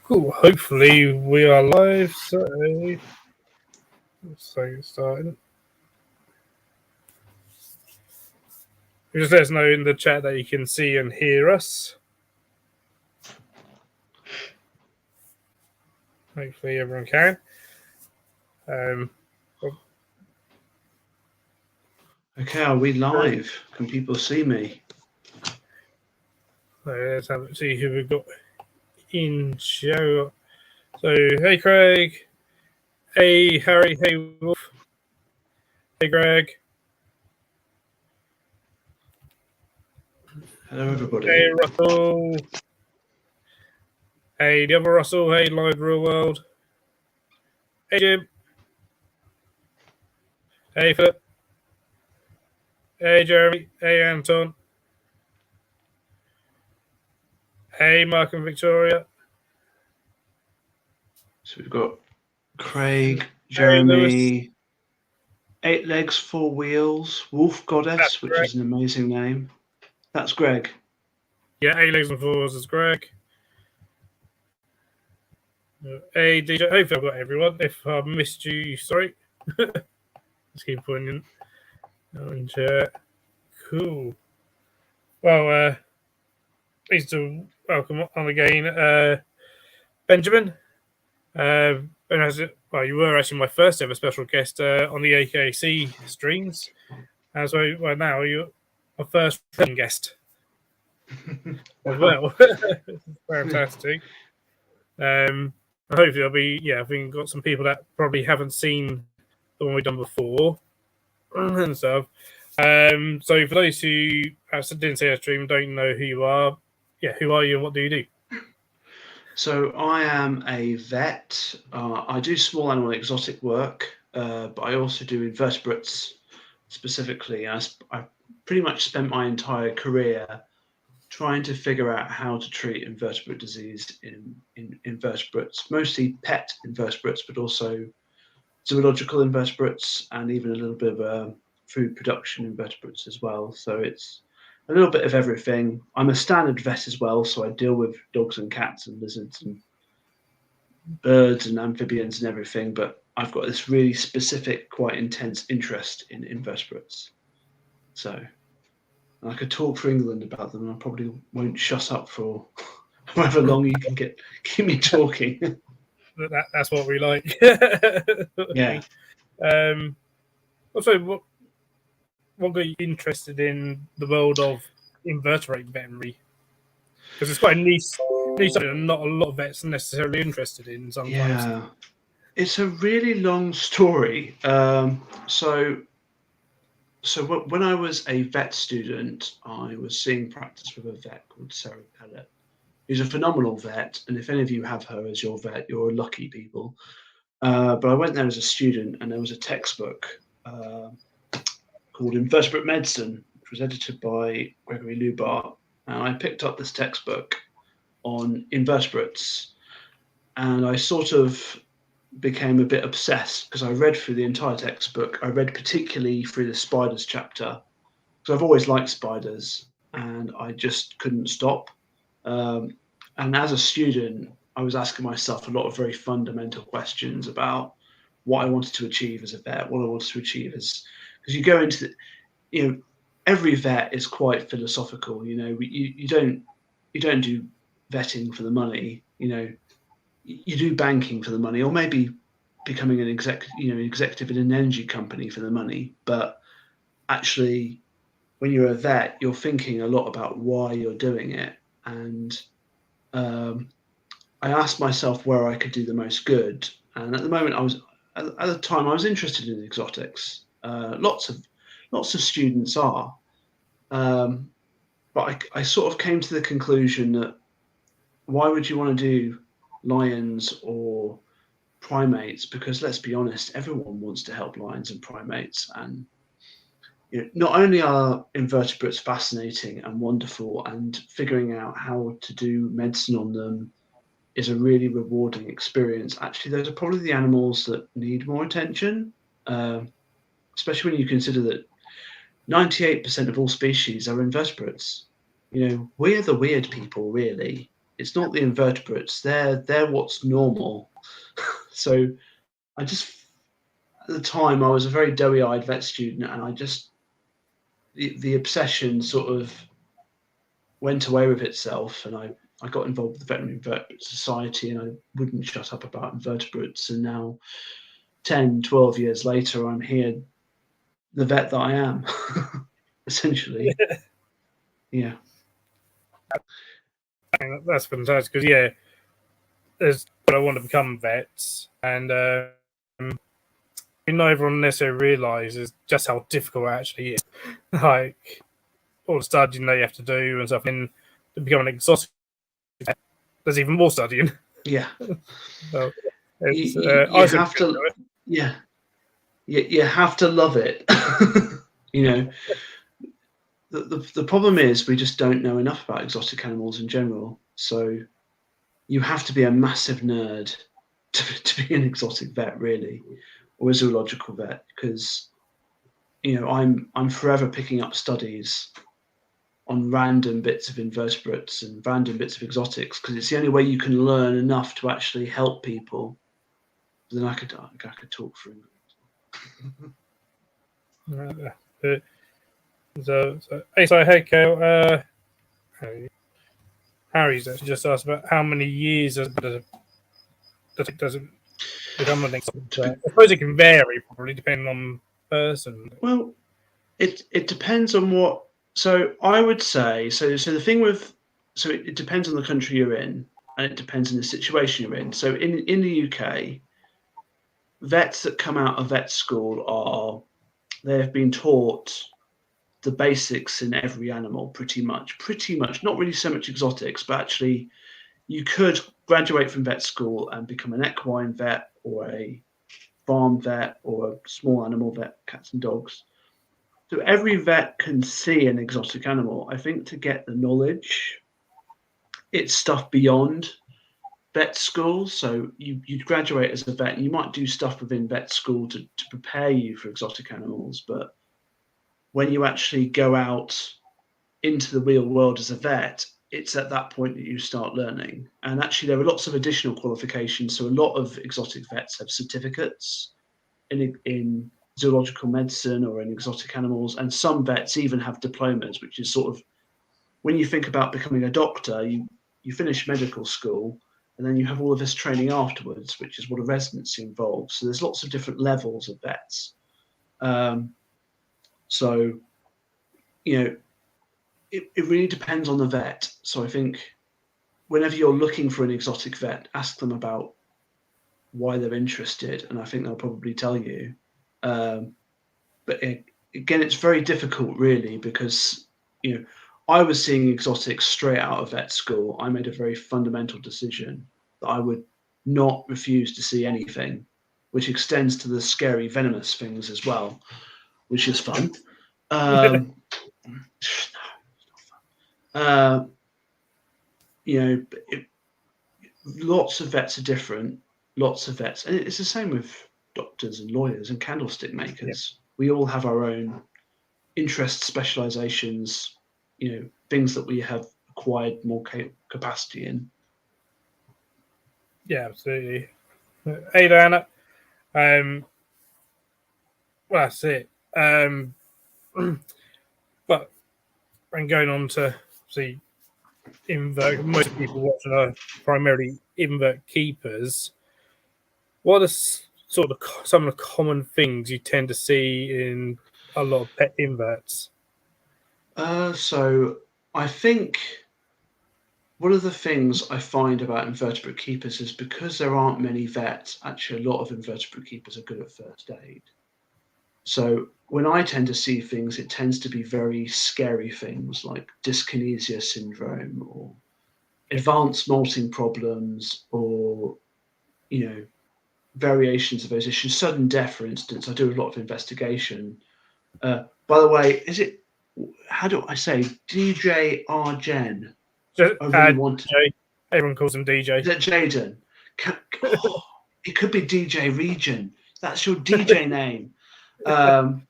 Cool. Hopefully we are live. So let's get started. Just let us know in the chat that you can see and hear us. Hopefully everyone can. Okay, are we live? Can people see me? Let's see who we've got in show. So hey Craig, hey Harry, hey Wolf, hey Greg. Hello, everybody. Hey Russell. Hey the other Russell. Hey Live Real World. Hey Jim. Hey Philip. Hey Jeremy. Hey Anton. Hey Mark and Victoria. So we've got Craig, Hey Lewis. Jeremy, 8 Legs, 4 Wheels, Wolf Goddess, which is an amazing name. That's Greg. Yeah, 8 Legs and 4s is Greg. Hey DJ, hopefully I've got everyone. If I missed you, sorry. Let's keep putting in chat. Cool. Well, pleased to welcome on again Benjamin. And you were actually my first ever special guest on the AKC streams. So now you're my first guest as well. Fantastic. Hopefully I'll be I think got some people that probably haven't seen the one we've done before and stuff. So for those who didn't see our stream, don't know who you are, who are you and what do you do? So I am a vet. I do small animal exotic work, but I also do invertebrates specifically. I pretty much spent my entire career trying to figure out how to treat invertebrate disease in invertebrates, mostly pet invertebrates, but also zoological invertebrates and even a little bit of food production invertebrates as well. So it's a little bit of everything. I'm a standard vet as well, so I deal with dogs and cats and lizards and birds and amphibians and everything, but I've got this really specific, quite intense interest in invertebrates. So I could talk for England about them, and I probably won't shut up for however long you can keep me talking. That's what we like. Yeah. Also, what got you interested in the world of invertebrate veterinary? Because it's quite a niche and not a lot of vets are necessarily interested in sometimes. Yeah. It's a really long story. So when I was a vet student, I was seeing practice with a vet called Sarah Pellet, who's a phenomenal vet. And if any of you have her as your vet, you're lucky people. But I went there as a student, and there was a textbook called Invertebrate Medicine, which was edited by Gregory Lubart. And I picked up this textbook on invertebrates, and I sort of became a bit obsessed because I read through the entire textbook. I read particularly through the spiders chapter because I've always liked spiders, and I just couldn't stop. And as a student, I was asking myself a lot of very fundamental questions about what I wanted to achieve as a vet, what I wanted to achieve as, because you go into every vet is quite philosophical. You don't do vetting for the money. You do banking for the money, or maybe becoming an executive in an energy company for the money. But actually, when you're a vet, you're thinking a lot about why you're doing it. And I asked myself where I could do the most good. And at the moment, at the time I was interested in exotics. Lots of students are, but I sort of came to the conclusion that why would you want to do lions or primates? Because let's be honest, everyone wants to help lions and primates. And not only are invertebrates fascinating and wonderful, and figuring out how to do medicine on them is a really rewarding experience. Actually, those are probably the animals that need more attention, especially when you consider that 98% of all species are invertebrates. We're the weird people, really. It's not the invertebrates. They're what's normal. So I just, at the time, I was a very doughy-eyed vet student, and I just, the obsession sort of went away with itself, and I got involved with the Veterinary Invertebrate Society, and I wouldn't shut up about invertebrates. And now, 10, 12 years later, I'm here, the vet that I am, essentially. Yeah. That's fantastic because yeah, there's I want to become vets, and not everyone necessarily realizes just how difficult it actually is. Like all the studying they have to do and stuff, and to become an exotic vet, there's even more studying. Yeah. So You have to, yeah, you have to love it. You know, the problem is we just don't know enough about exotic animals in general. So you have to be a massive nerd to be an exotic vet, really, or a zoological vet, because I'm forever picking up studies on random bits of invertebrates and random bits of exotics, because it's the only way you can learn enough to actually help people. Then I could talk for him. So hey, Kale, Harry's actually just asked about how many years does it become an exotic vet? I suppose it can vary, probably depending on person. Well, it depends on what. So I would say the thing with it depends on the country you're in, and it depends on the situation you're in. So in the UK, vets that come out of vet school they have been taught the basics in every animal pretty much, not really so much exotics, but actually you could graduate from vet school and become an equine vet or a farm vet or a small animal vet, cats and dogs. So every vet can see an exotic animal. I think to get the knowledge, it's stuff beyond vet school. So you'd graduate as a vet, and you might do stuff within vet school to prepare you for exotic animals. But when you actually go out into the real world as a vet, it's at that point that you start learning. And actually, there are lots of additional qualifications. So a lot of exotic vets have certificates in zoological medicine or in exotic animals, and some vets even have diplomas, which is sort of, when you think about becoming a doctor, you finish medical school and then you have all of this training afterwards, which is what a residency involves. So there's lots of different levels of vets. So it really depends on the vet. So I think whenever you're looking for an exotic vet, ask them about why they're interested, and I think they'll probably tell you. But again, it's very difficult, really, because I was seeing exotics straight out of vet school. I made a very fundamental decision that I would not refuse to see anything, which extends to the scary venomous things as well, which is fun. Lots of vets are different. Lots of vets, and it's the same with doctors and lawyers and candlestick makers. We all have our own interests, specializations, things that we have acquired more capacity in. Yeah, absolutely. Hey, Diana. Well, that's it. But and going on to see invert, most people watching are primarily invert keepers. What are sort of some of the common things you tend to see in a lot of pet inverts? So I think one of the things I find about invertebrate keepers is because there aren't many vets, actually a lot of invertebrate keepers are good at first aid. So when I tend to see things, it tends to be very scary things like dyskinesia syndrome or advanced molting problems or, variations of those issues. Sudden death, for instance, I do a lot of investigation. By the way, how do I say DJ Arjen? DJ. Everyone calls him DJ. Is that Jaden? It could be DJ Region. That's your DJ name. Have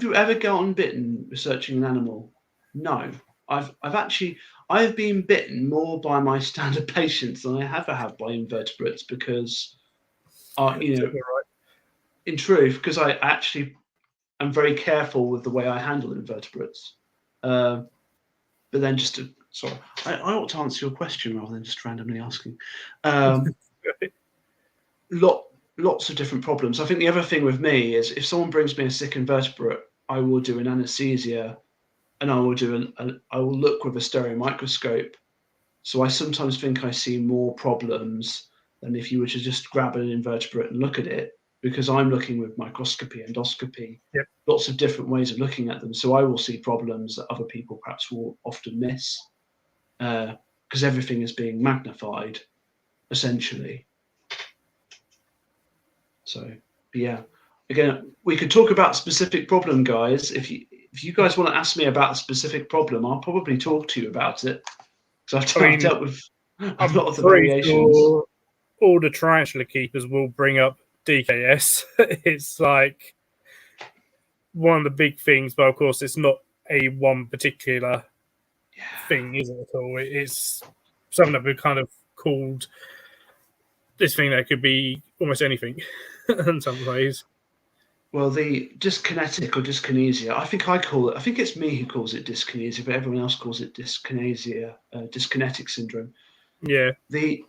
you ever gotten bitten researching an animal? No. I've been bitten more by my standard patients than I ever have by invertebrates because, in truth, because I actually am very careful with the way I handle invertebrates. But then sorry, I ought to answer your question rather than just randomly asking. Lots of different problems. I think the other thing with me is if someone brings me a sick invertebrate, I will do an anesthesia, and I will look with a stereo microscope. So I sometimes think I see more problems than if you were to just grab an invertebrate and look at it, because I'm looking with microscopy, endoscopy, lots of different ways of looking at them. So I will see problems that other people perhaps will often miss, because everything is being magnified, essentially. So, yeah, again, we could talk about specific problem, guys. If you guys want to ask me about a specific problem, I'll probably talk to you about it, because I've dealt with a lot of the variations. Sure all the tarantula keepers will bring up DKS. It's like one of the big things, but of course, it's not a one particular thing, is it at all? It's something that we've kind of called this thing that could be almost anything in some ways. Well, the dyskinetic or dyskinesia, I think it's me who calls it dyskinesia, but everyone else calls it dyskinesia, dyskinetic syndrome. Yeah. The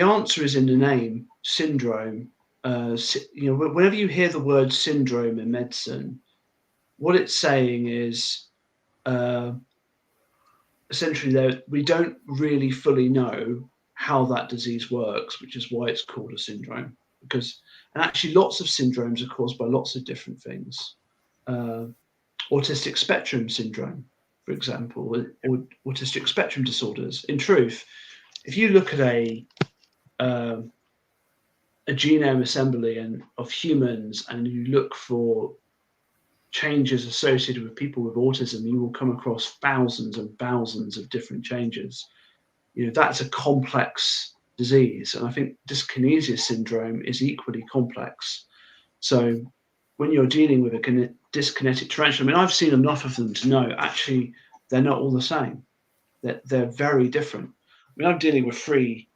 answer is in the name, syndrome. Whenever you hear the word syndrome in medicine, what it's saying is essentially that we don't really fully know how that disease works, which is why it's called a syndrome. And actually, lots of syndromes are caused by lots of different things. Autistic spectrum syndrome, for example, or autistic spectrum disorders. In truth, if you look at a genome assembly of humans, and you look for changes associated with people with autism, you will come across thousands and thousands of different changes. That's a complex disease, and I think dyskinesia syndrome is equally complex. So when you're dealing with a dyskinetic tarantula, I've seen enough of them to know actually they're not all the same. They're very different. I'm dealing with 3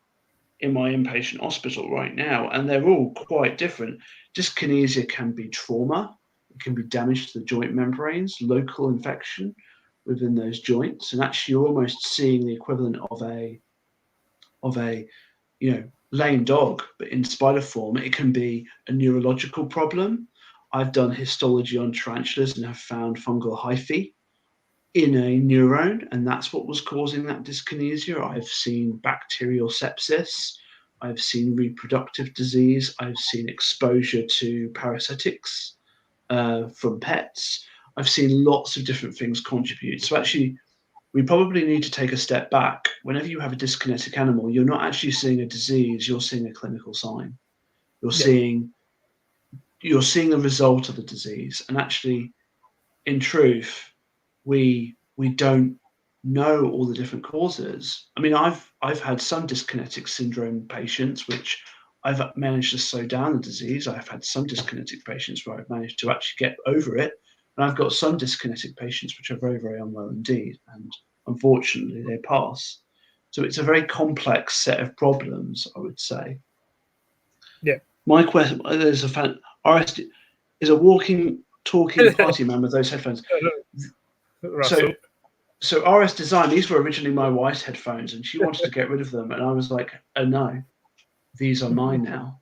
in my inpatient hospital right now, and they're all quite different. Dyskinesia can be trauma. It can be damage to the joint membranes, local infection within those joints, and actually you're almost seeing the equivalent of a lame dog, but in spider form. It can be a neurological problem. I've done histology on tarantulas and have found fungal hyphae in a neuron, and that's what was causing that dyskinesia. I've seen bacterial sepsis. I've seen reproductive disease. I've seen exposure to parasitics from pets. I've seen lots of different things contribute. So actually, we probably need to take a step back. Whenever you have a dyskinetic animal, you're not actually seeing a disease, you're seeing a clinical sign. You're seeing the result of the disease. And actually, in truth, we don't know all the different causes. I've had some dyskinetic syndrome patients which I've managed to slow down the disease. I've had some dyskinetic patients where I've managed to actually get over it. And I've got some dyskinetic patients which are very, very unwell indeed. And unfortunately, they pass. So it's a very complex set of problems, I would say. Yeah. My question, there's a fan, RS is a walking, talking party man with those headphones. So RS Design, these were originally my wife's headphones, and she wanted to get rid of them. And I was like, oh no, these are mine now.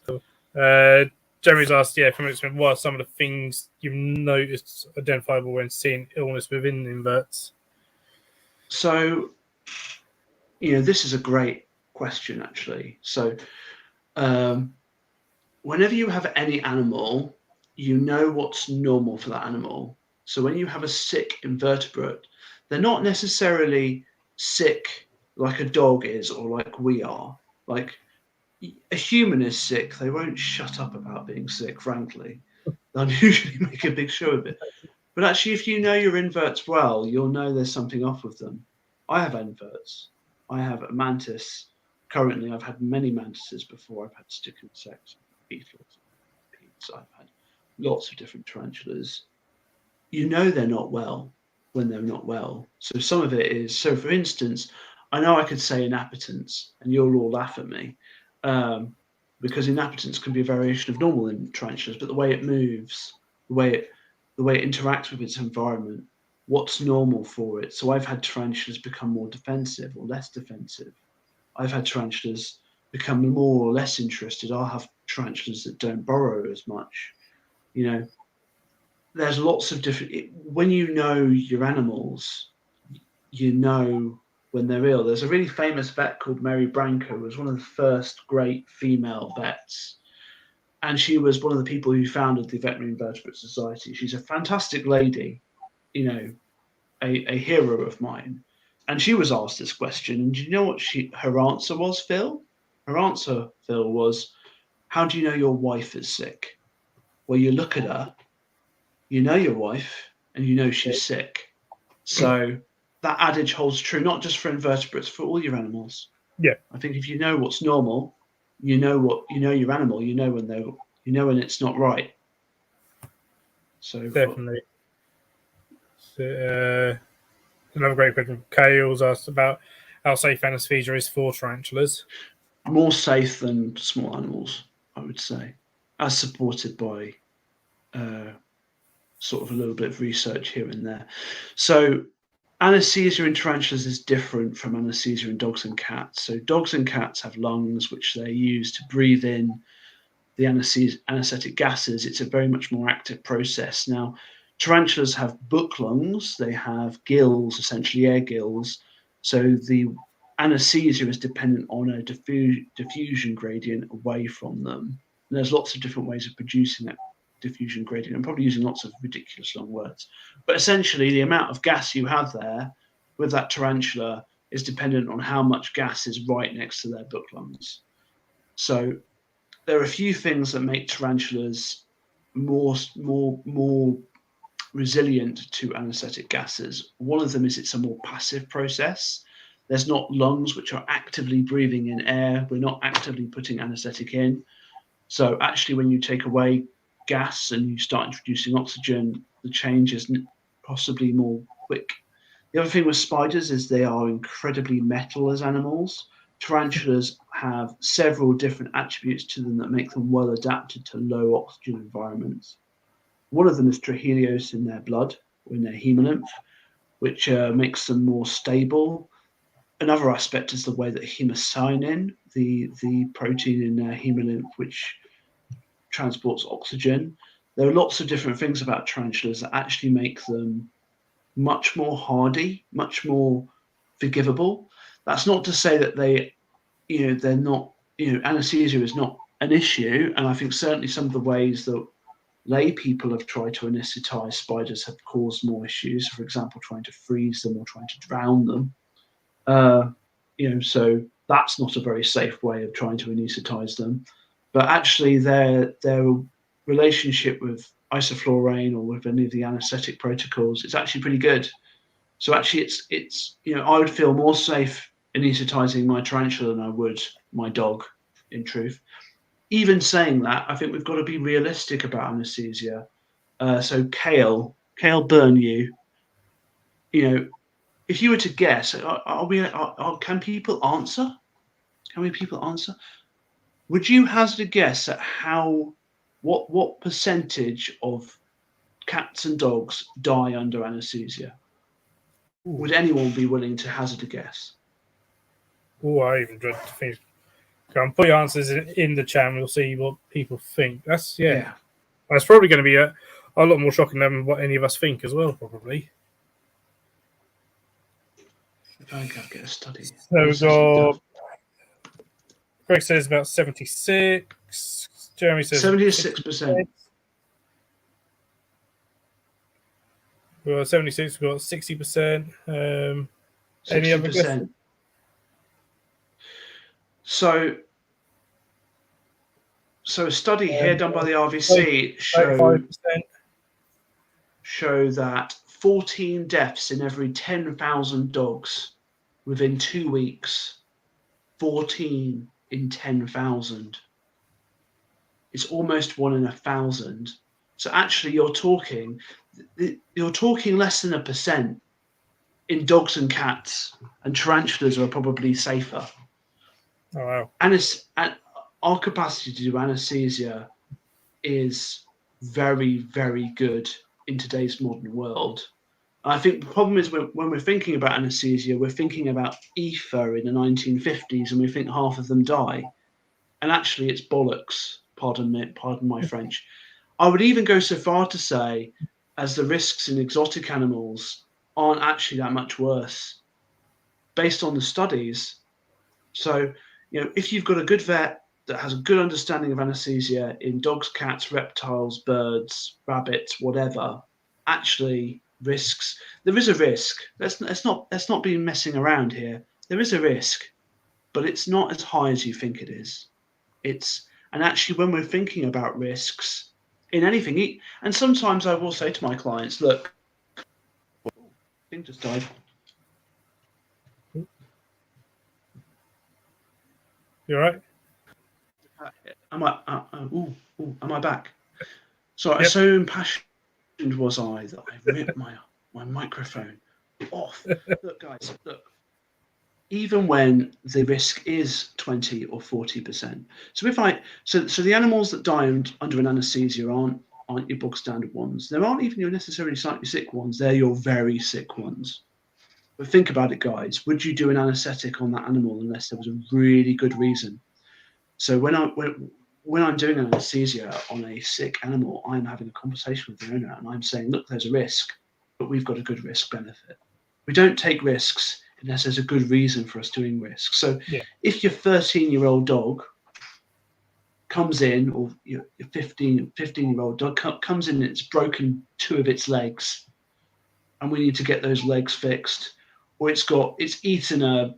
So, Jeremy's asked, from experience, what are some of the things you've noticed identifiable when seeing illness within inverts? So, this is a great question, actually. So, whenever you have any animal, you know what's normal for that animal. So when you have a sick invertebrate, they're not necessarily sick like a dog is or like we are. Like a human is sick, they won't shut up about being sick, frankly. They'll usually make a big show of it. But actually, if you know your inverts well, you'll know there's something off with them. I have inverts. I have a mantis. Currently, I've had many mantises before. I've had stick insects, beetles, peats. I've had lots of different tarantulas. You know they're not well. when they're not well. So some of it is, so for instance, I know I could say inappetence and you'll all laugh at me, because inappetence can be a variation of normal in tarantulas, but the way it moves, the way it interacts with its environment, what's normal for it. So I've had tarantulas become more defensive or less defensive. I've had tarantulas become more or less interested. I'll have tarantulas that don't burrow as much. You know, there's lots of different. When you know your animals, you know when they're ill. There's a really famous vet called Mary Branco, who was one of the first great female vets, and she was one of the people who founded the Veterinary Invertebrate Society. She's a fantastic lady, you know, a hero of mine. And she was asked this question, and do you know what her answer was, Phil? Her answer, Phil, was, "How do you know your wife is sick?" Well, you look at her, you know your wife, and you know she's sick. So that adage holds true not just for invertebrates, for all your animals. Yeah. I think if you know what's normal, you know your animal, you know when it's not right. So Definitely. So, another great question. Kale's asked about how safe anesthesia is for tarantulas. more safe than small animals, I would say, as supported by sort of a little bit of research here and there. So anesthesia in tarantulas is different from anesthesia in dogs and cats. So dogs and cats have lungs which they use to breathe in the anesthetic gases. It's a very much more active process. Now, tarantulas have book lungs. They have gills, essentially air gills. So the anesthesia is dependent on a diffusion gradient away from them. And there's lots of different ways of producing that diffusion gradient. I'm probably using lots of ridiculous long words. But essentially, the amount of gas you have there with that tarantula is dependent on how much gas is right next to their book lungs. So there are a few things that make tarantulas more resilient to anesthetic gases. One of them is it's a more passive process. There's not lungs which are actively breathing in air. We're not actively putting anesthetic in. So actually, when you take away gas and you start introducing oxygen, the change is possibly more quick. The other thing with spiders is they are incredibly metal as animals. Tarantulas have several different attributes to them that make them well adapted to low oxygen environments. One of them is trihelios in their blood, or in their hemolymph, which makes them more stable. Another aspect is the way that hemocyanin, the protein in their hemolymph, which transports oxygen. There are lots of different things about tarantulas that actually make them much more hardy, much more forgivable. That's not to say that they're not, anesthesia is not an issue. And I think certainly some of the ways that lay people have tried to anesthetize spiders have caused more issues. For example, trying to freeze them or trying to drown them. So that's not a very safe way of trying to anesthetize them. But actually, their relationship with isoflurane or with any of the anesthetic protocols is actually pretty good. So actually, it's I would feel more safe anesthetizing my tarantula than I would my dog, in truth. Even saying that, I think we've got to be realistic about anesthesia. So Kale Burn, if you were to guess, can people answer? Can we people answer? Would you hazard a guess at what percentage of cats and dogs die under anesthesia? Would anyone be willing to hazard a guess? Oh, I even dread to think. Go on, put your answers in the chat and we'll see what people think. That's probably going to be a lot more shocking than what any of us think as well, probably. If I can get a study. So we've got Greg says about 76. Jeremy says 76%. We've got 76. We've got 60%. Any other guesses? So a study here done by the RVC show that 14 deaths in every 10,000 dogs within 2 weeks. 14 in 10,000. It's almost 1 in 1,000. So actually, you're talking you're talking less than 1% in dogs and cats, and tarantulas are probably safer. Oh wow. Our capacity to do anesthesia is very, very good in today's modern world. I think the problem is when we're thinking about anesthesia, we're thinking about ether in the 1950s, and we think half of them die. And actually, it's bollocks. Pardon my French. I would even go so far to say, as the risks in exotic animals aren't actually that much worse, based on the studies. So, if you've got a good vet that has a good understanding of anesthesia in dogs, cats, reptiles, birds, rabbits, whatever, actually risks. There is a risk. Let's not be messing around here. There is a risk, but it's not as high as you think it is. And actually, when we're thinking about risks in anything, and sometimes I will say to my clients, look, thing just died. You all right? Am I back? So Yep. so impassioned was I that I ripped my microphone off. Look, guys, look. Even when the risk is 20 or 40%. So so the animals that die under an anesthesia aren't your bog standard ones. There aren't even your necessarily slightly sick ones. They're your very sick ones. But think about it, guys. Would you do an anesthetic on that animal unless there was a really good reason? So when I'm doing anesthesia on a sick animal, I'm having a conversation with the owner and I'm saying, look, there's a risk, but we've got a good risk benefit. We don't take risks unless there's a good reason for us doing risks. So if your 13-year-old dog comes in, or your 15-year-old dog comes in and it's broken 2 of its legs, and we need to get those legs fixed, or it's eaten a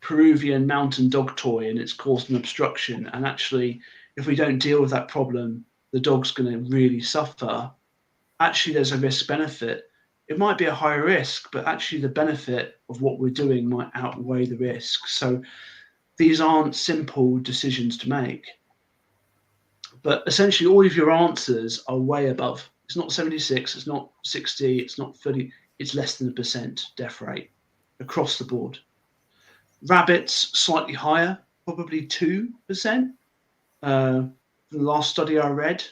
Peruvian mountain dog toy and it's caused an obstruction, and actually if we don't deal with that problem, the dog's going to really suffer. Actually, there's a risk benefit. It might be a higher risk, but actually the benefit of what we're doing might outweigh the risk. So these aren't simple decisions to make, but essentially all of your answers are way above. It's not 76, it's not 60, it's not 30, it's less than 1% death rate across the board. Rabbits, slightly higher, probably 2%. The last study I read.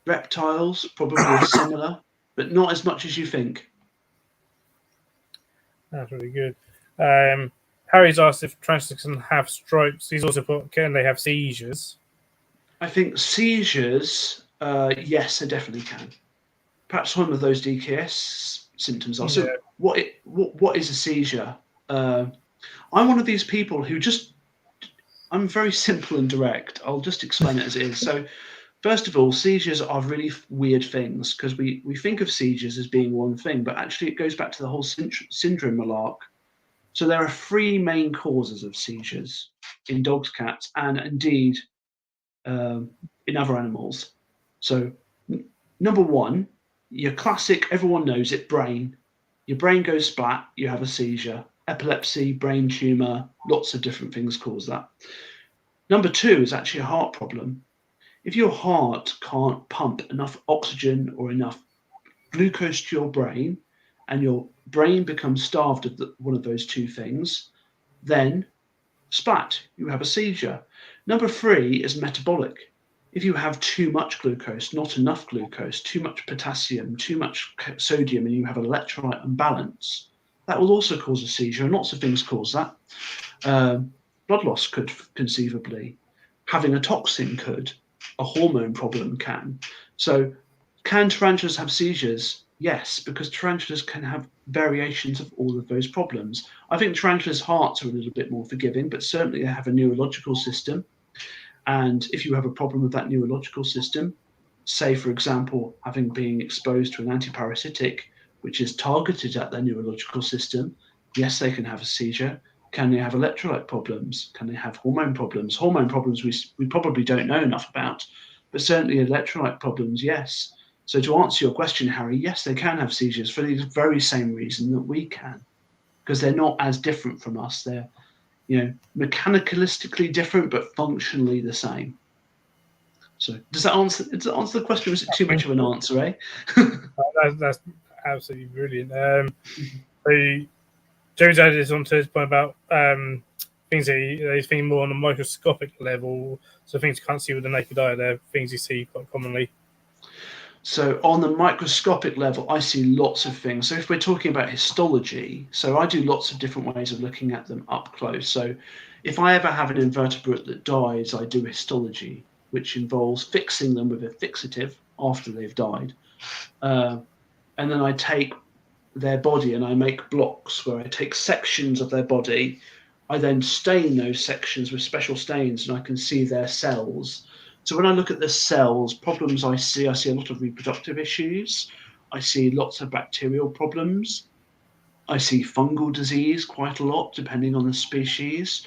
Reptiles, probably similar, but not as much as you think. That's really good. Harry's asked if tarantulas can have strokes. He's also put, can they have seizures? I think seizures, yes, they definitely can. Perhaps one of those DKS symptoms are. So what is a seizure? I'm one of these people who I'm very simple and direct. I'll just explain it as it is. So first of all, seizures are really weird things because we think of seizures as being one thing, but actually it goes back to the whole syndrome malark. So there are 3 main causes of seizures in dogs, cats, and indeed in other animals. So number 1, your classic, everyone knows it, brain. Your brain goes splat, you have a seizure. Epilepsy, brain tumor, lots of different things cause that. Number 2 is actually a heart problem. If your heart can't pump enough oxygen or enough glucose to your brain, and your brain becomes starved of one of those 2 things, then splat, you have a seizure. Number 3 is metabolic. If you have too much glucose, not enough glucose, too much potassium, too much sodium, and you have an electrolyte imbalance, that will also cause a seizure, and lots of things cause that. Blood loss could conceivably. Having a toxin could. A hormone problem can. So can tarantulas have seizures? Yes, because tarantulas can have variations of all of those problems. I think tarantulas' hearts are a little bit more forgiving, but certainly they have a neurological system. And if you have a problem with that neurological system, say, for example, having been exposed to an antiparasitic, which is targeted at their neurological system, yes, they can have a seizure. Can they have electrolyte problems? Can they have hormone problems? Hormone problems we probably don't know enough about, but certainly electrolyte problems, yes. So to answer your question, Harry, yes, they can have seizures for the very same reason that we can, because they're not as different from us. They're, mechanicalistically different, but functionally the same. So does that answer the question? Was it too much of an answer, eh? That's absolutely brilliant. So Joe's added this onto his point about things that he's thinking more on a microscopic level, so things you can't see with the naked eye. They're things you see quite commonly. So on the microscopic level, I see lots of things. So if we're talking about histology, so I do lots of different ways of looking at them up close. So if I ever have an invertebrate that dies, I do histology, which involves fixing them with a fixative after they've died. And then I take their body and I make blocks where I take sections of their body. I then stain those sections with special stains and I can see their cells. So when I look at the cells, problems I see a lot of reproductive issues. I see lots of bacterial problems. I see fungal disease quite a lot, depending on the species.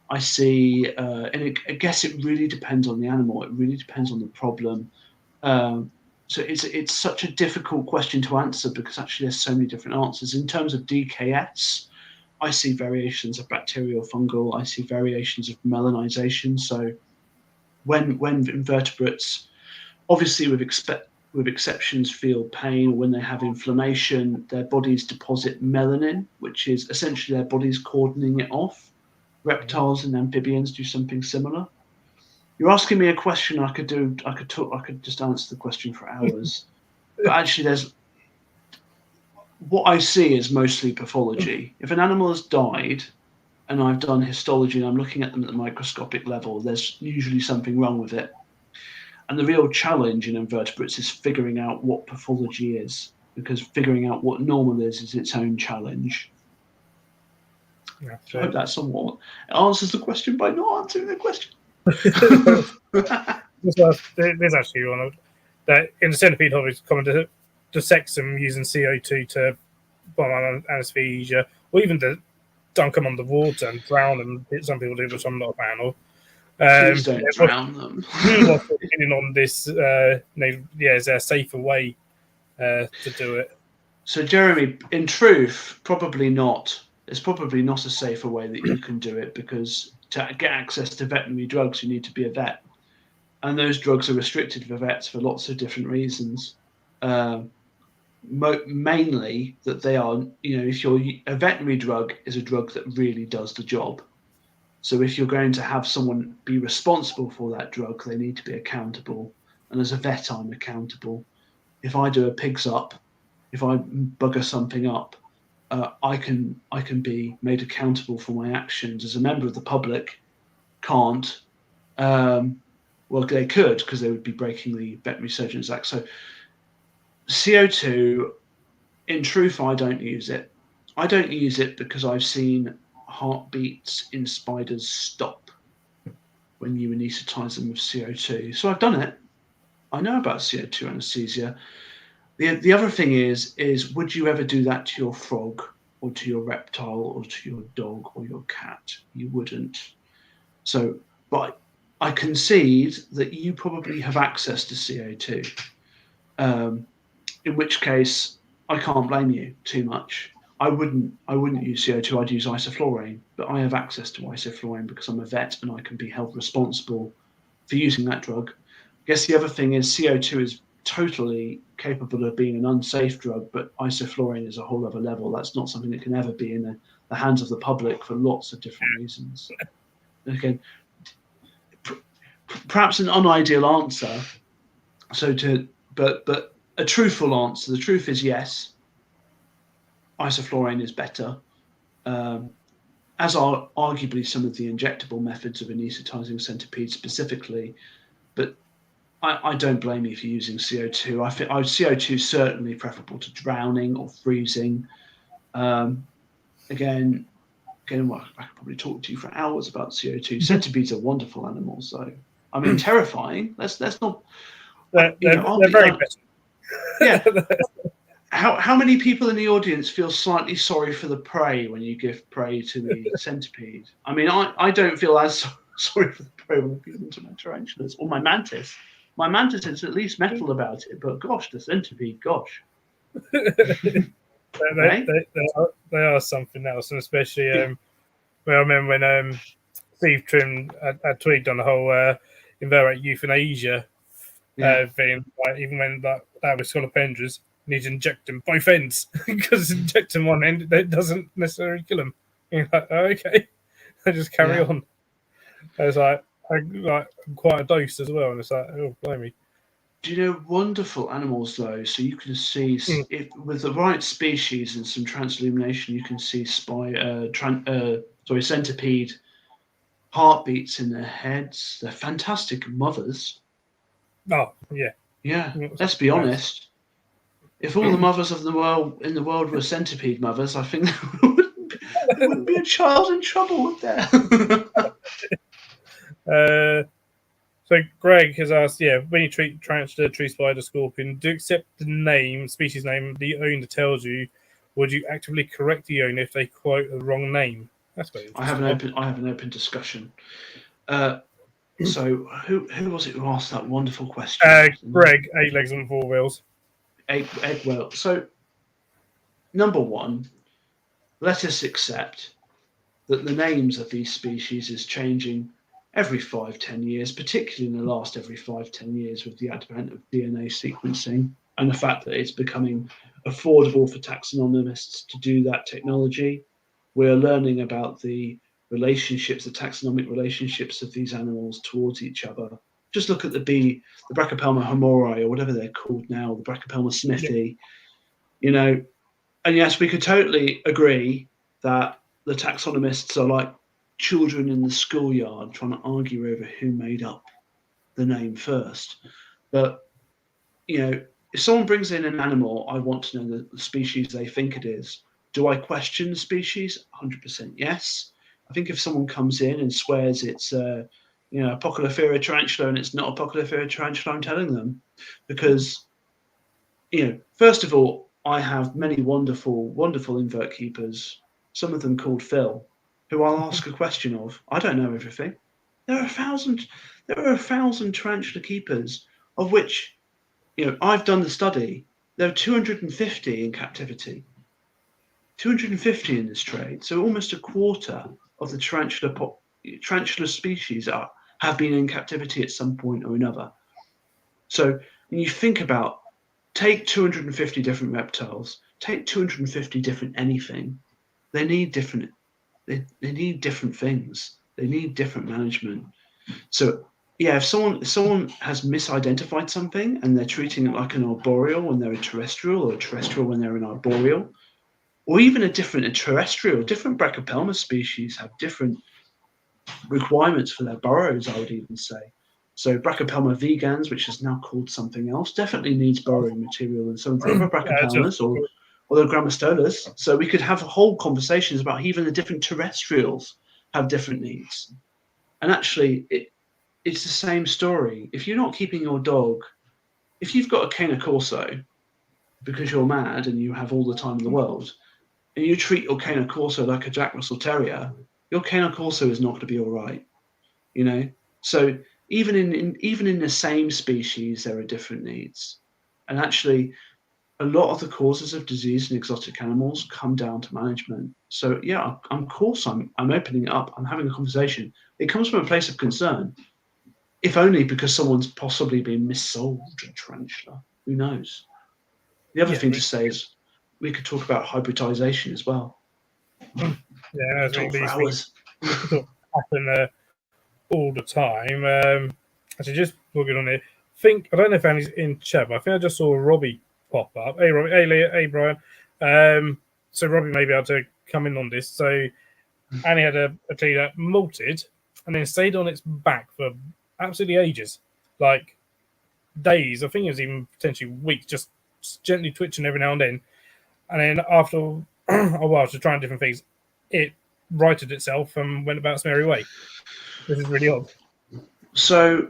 I see, I guess it really depends on the animal. It really depends on the problem. Um, so it's such a difficult question to answer because actually there's so many different answers. In terms of DKS, I see variations of bacterial, fungal. I see variations of melanisation. So when invertebrates, obviously with exceptions, feel pain or when they have inflammation, their bodies deposit melanin, which is essentially their bodies cordoning it off. Reptiles and amphibians do something similar. You're asking me a question I could just answer the question for hours. But actually there's what I see is mostly pathology. If an animal has died and I've done histology and I'm looking at them at the microscopic level, there's usually something wrong with it. And the real challenge in invertebrates is figuring out what pathology is, because figuring out what normal is its own challenge. Yeah, So I hope that somewhat answers the question by not answering the question. There's actually one that in the centipede hobby it's common to sex them using CO2 to bomb anesthesia, or even to dunk them underwater and drown them. Some people do, which I'm not a fan of. Please don't drown them. What's your opinion on this? Is there a safer way to do it? So, Jeremy, in truth, probably not. It's probably not a safer way that you can do it because to get access to veterinary drugs, you need to be a vet. And those drugs are restricted for vets for lots of different reasons. Mainly that they are, if a veterinary drug is a drug that really does the job. So if you're going to have someone be responsible for that drug, they need to be accountable. And as a vet, I'm accountable. If I do a pigs up, if I bugger something up, I can be made accountable for my actions. As a member of the public, can't. Well, they could because they would be breaking the Veterinary Surgeons Act. So CO2, in truth, I don't use it. I don't use it because I've seen heartbeats in spiders stop when you anesthetize them with CO2. So I've done it. I know about CO2 anesthesia. The other thing is would you ever do that to your frog or to your reptile or to your dog or your cat? You wouldn't. So, but I concede that you probably have access to CO2. In which case, I can't blame you too much. I wouldn't use CO2. I'd use isoflurane, but I have access to isoflurane because I'm a vet and I can be held responsible for using that drug. I guess the other thing is CO2 is totally capable of being an unsafe drug, but isoflurane is a whole other level. That's not something that can ever be in the hands of the public for lots of different reasons. Again, perhaps an unideal answer. But a truthful answer. The truth is yes. Isoflurane is better, as are arguably some of the injectable methods of anesthetizing centipedes specifically. But I don't blame you for using CO2. I think CO2 is certainly preferable to drowning or freezing. Again, well, I could probably talk to you for hours about CO2. Centipedes are wonderful animals, though. I mean, terrifying. Let's not. They're very better. Yeah. How many people in the audience feel slightly sorry for the prey when you give prey to the centipede? I mean, I don't feel as sorry for the prey when I give them to my tarantulas or my mantis. My mantis is at least metal about it, but gosh, the centipede, gosh. They are something else, and especially I remember when Steve Trim had tweaked on the whole invertebrate euthanasia Yeah. thing. Like, even when that was scolopendras, you need to inject them both ends because injecting one end that doesn't necessarily kill them. You're like, oh, okay, they just carry Yeah. on. It's like quite a dose as well, and it's like, oh, blimey. Do you know wonderful animals though? So you can see Mm. if with the right species and some transillumination, you can see centipede heartbeats in their heads. They're fantastic mothers. Oh, yeah. Yeah, It's let's be nice. honest. If all the mothers of the world in the world were centipede mothers, I think there wouldn't be a child in trouble, would there? Uh, so Greg has asked, yeah, when you treat tarantula, tree spider, scorpion, do accept the name, species name the owner tells you. Would you actively correct the owner if they quote the wrong name? That's quite I have interesting one. an open discussion. So who was it who asked that wonderful question? Greg, 8 legs and 4 wheels. Well, so number one, let us accept that the names of these species is changing every 5-10 years, particularly in the last every 5-10 years with the advent of DNA sequencing and the fact that it's becoming affordable for taxonomists to do that technology. We're learning about the relationships, the taxonomic relationships of these animals towards each other. Just look at the Brachypelma homori, or whatever they're called now, the Brachypelma Yeah. smithi, you know, and yes, we could totally agree that the taxonomists are like children in the schoolyard trying to argue over who made up the name first. But, if someone brings in an animal, I want to know the species they think it is. Do I question the species? 100% yes. I think if someone comes in and swears it's a Pocolifera tarantula and it's not a Pocolifera tarantula, I'm telling them. Because, first of all, I have many wonderful, wonderful invert keepers, some of them called Phil, who I'll ask a question of. I don't know everything. There are a thousand tarantula keepers, of which, I've done the study. There are 250 in captivity. 250 in this trade. So almost a quarter of the tarantula species have been in captivity at some point or another. So when you think about, take 250 different reptiles, take 250 different anything, they need different they need different things. They need different management. So yeah, if someone has misidentified something and they're treating it like an arboreal when they're a terrestrial, or a terrestrial when they're an arboreal, or even a terrestrial, different Brachypelma species have different requirements for their burrows, I would even say. So Brachypelma vegans, which is now called something else, definitely needs burrowing material than some of the other Brachypelmas or the Grammostolas. So we could have whole conversations about even the different terrestrials have different needs. And actually, it's the same story. If you're not keeping your dog, if you've got a cane corso because you're mad and you have all the time in the world, and you treat your cane corso like a Jack Russell Terrier, your cane corso is not going to be all right. So even in the same species, there are different needs, and actually, a lot of the causes of disease in exotic animals come down to management. So yeah, of course, I'm opening it up. I'm having a conversation. It comes from a place of concern, if only because someone's possibly been missold a tarantula. Who knows? The other thing to say is we could talk about hybridization as well. Yeah, I think Talk for these things hours. happen all the time. Actually, just looking on it, I don't know if Annie's in chat, but I think I just saw Robbie pop up. Hey, Robbie. Hey, Leah. Hey, Brian. So Robbie may be able to come in on this. So Annie had a tree that molted and then stayed on its back for absolutely ages, like days. I think it was even potentially weeks, just gently twitching every now and then. And then after a while, just trying different things, it righted itself and went about its merry way. This is really odd. So,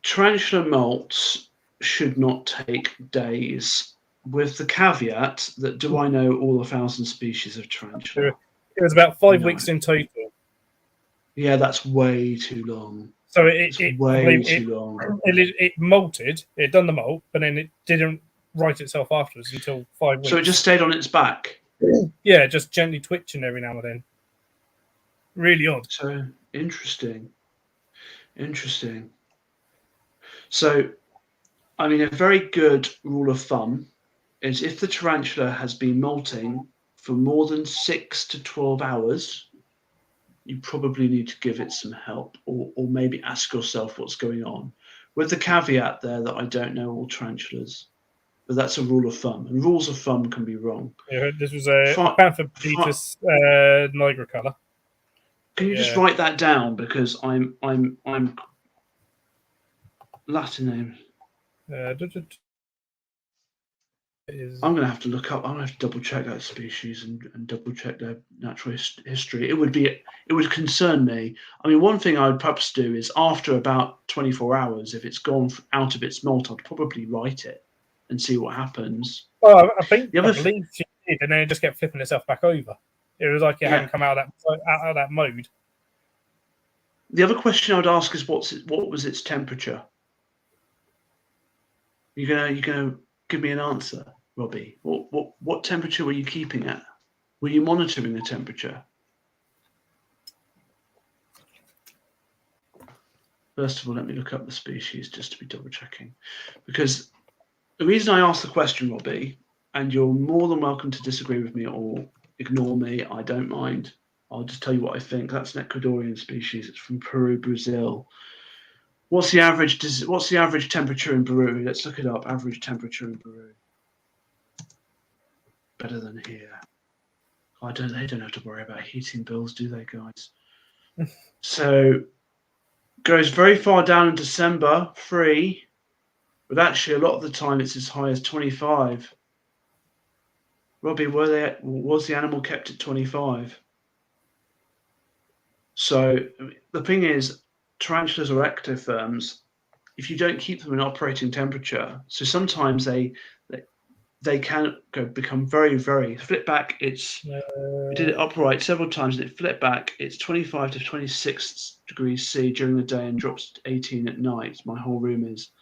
tarantula molts should not take days, with the caveat that do I know all 1,000 species of tarantula? It was about 5 weeks No. in total. Yeah, that's way too long. So it molted, it done the molt, but then it didn't right itself afterwards until 5 weeks. So it just stayed on its back? Yeah, just gently twitching every now and then. Really odd. So, interesting. So, I mean, a very good rule of thumb is if the tarantula has been molting for more than 6 to 12 hours, you probably need to give it some help, or maybe ask yourself what's going on. With the caveat there that I don't know all tarantulas, but that's a rule of thumb, and rules of thumb can be wrong. Yeah, this was a Fi- Pantherpetus nigra colour. Can you just write that down, because I'm Latin name. I'm going to have to look up. I'm going to have to double check that species and double check their natural history. It would concern me. I mean, one thing I would perhaps do is after about 24 hours, if it's gone out of its molt, I'd probably write it and see what happens. Well, I believe she did, and then it just kept flipping itself back over. It was like it hadn't come out of that mode. The other question I would ask is what was its temperature? You gonna give me an answer, Robbie? What temperature were you keeping at? Were you monitoring the temperature? First of all, let me look up the species just to be double checking, because the reason I asked the question, Robbie, and you're more than welcome to disagree with me or ignore me, I don't mind. I'll just tell you what I think. That's an Ecuadorian species. It's from Peru, Brazil. What's the average temperature in Peru? Let's look it up. Average temperature in Peru. Better than here. They don't have to worry about heating bills, do they, guys? So goes very far down in December, 3, but actually a lot of the time it's as high as 25. Robbie, was the animal kept at 25? So the thing is, tarantulas are ectotherms. If you don't keep them in operating temperature, so sometimes they can become very, very flip back. We did it upright several times, and it flipped back. It's 25 to 26 degrees C during the day and drops to 18 at night. My whole room is.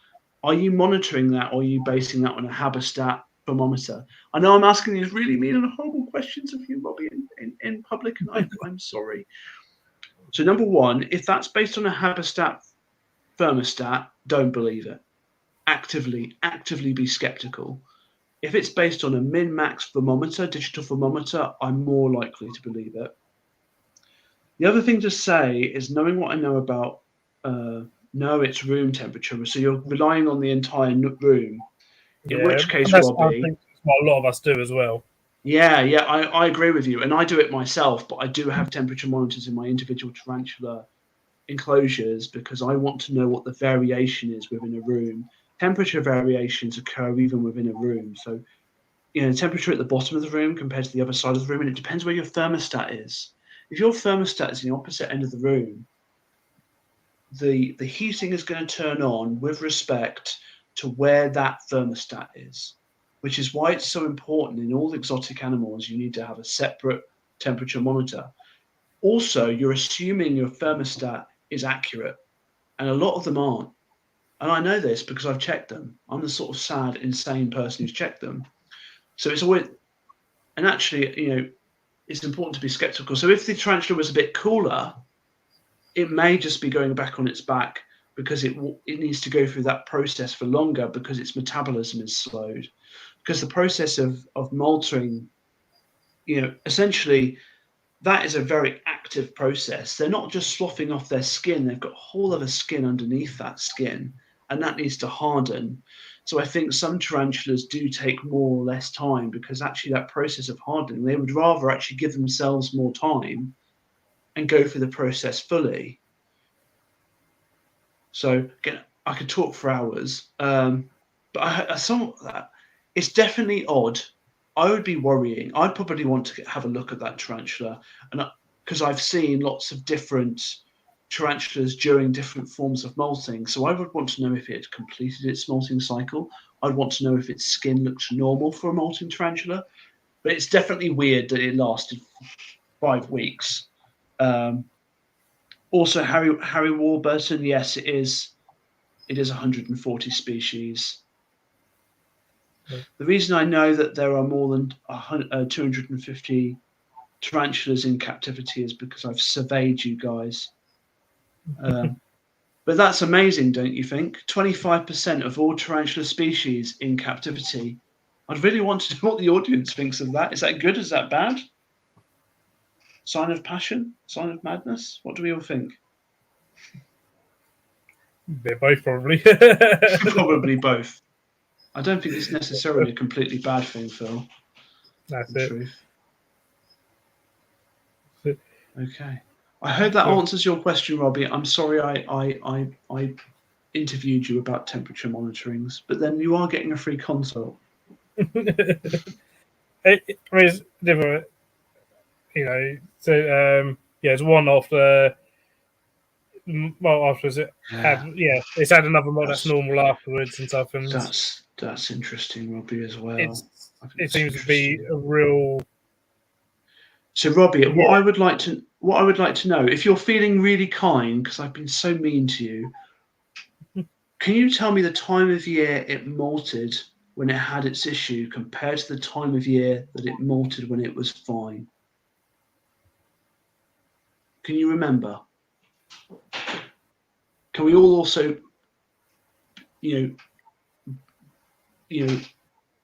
Are you monitoring that, or are you basing that on a Haberstat thermometer? I know I'm asking these really mean and horrible questions of you, Robbie, in public, and I'm sorry. So number one, if that's based on a Haberstat thermostat, don't believe it. Actively be skeptical. If it's based on a min-max thermometer, digital thermometer, I'm more likely to believe it. The other thing to say is, knowing what I know about its room temperature, so you're relying on the entire room. In which case, Robbie, that's what a lot of us do as well. Yeah, I agree with you, and I do it myself. But I do have temperature monitors in my individual tarantula enclosures because I want to know what the variation is within a room. Temperature variations occur even within a room. So, temperature at the bottom of the room compared to the other side of the room, and it depends where your thermostat is. If your thermostat is in the opposite end of the room, the heating is going to turn on with respect to where that thermostat is, which is why it's so important in all exotic animals. You need to have a separate temperature monitor. Also, you're assuming your thermostat is accurate, and a lot of them aren't. And I know this because I've checked them. I'm the sort of sad, insane person who's checked them. So it's always, and actually, it's important to be skeptical. So if the tarantula was a bit cooler, it may just be going back on its back because it needs to go through that process for longer because its metabolism is slowed. Because the process of molting, essentially, that is a very active process. They're not just sloughing off their skin. They've got a whole other skin underneath that skin, and that needs to harden. So I think some tarantulas do take more or less time because actually that process of hardening, they would rather actually give themselves more time and go through the process fully. So again, I could talk for hours, but I saw that it's definitely odd. I would be worrying. I'd probably want to have a look at that tarantula, and because I've seen lots of different tarantulas during different forms of molting, so I would want to know if it had completed its molting cycle. I'd want to know if its skin looks normal for a molting tarantula, but it's definitely weird that it lasted 5 weeks. Also, Harry Warburton, yes, it is 140 species. The reason I know that there are more than 250 tarantulas in captivity is because I've surveyed you guys. But But that's amazing, don't you think? 25% of all tarantula species in captivity. I'd really want to know what the audience thinks of that. Is that good? Is that bad? Sign of passion? Sign of madness? What do we all think? They're both probably. Probably both. I don't think it's necessarily a completely bad thing, Phil. That's In it. truth. Okay. I hope that answers your question, Robbie. I'm sorry I interviewed you about temperature monitorings, but then you are getting a free consult. It is different, So yeah, it's one after. Well, afterwards it's had another mod that's normal afterwards and stuff, and that's interesting, Robbie, as well. It seems to be a real. So, Robbie, what I would like to know, if you're feeling really kind, because I've been so mean to you, can you tell me the time of year it molted when it had its issue compared to the time of year that it molted when it was fine? Can you remember? Can we all also,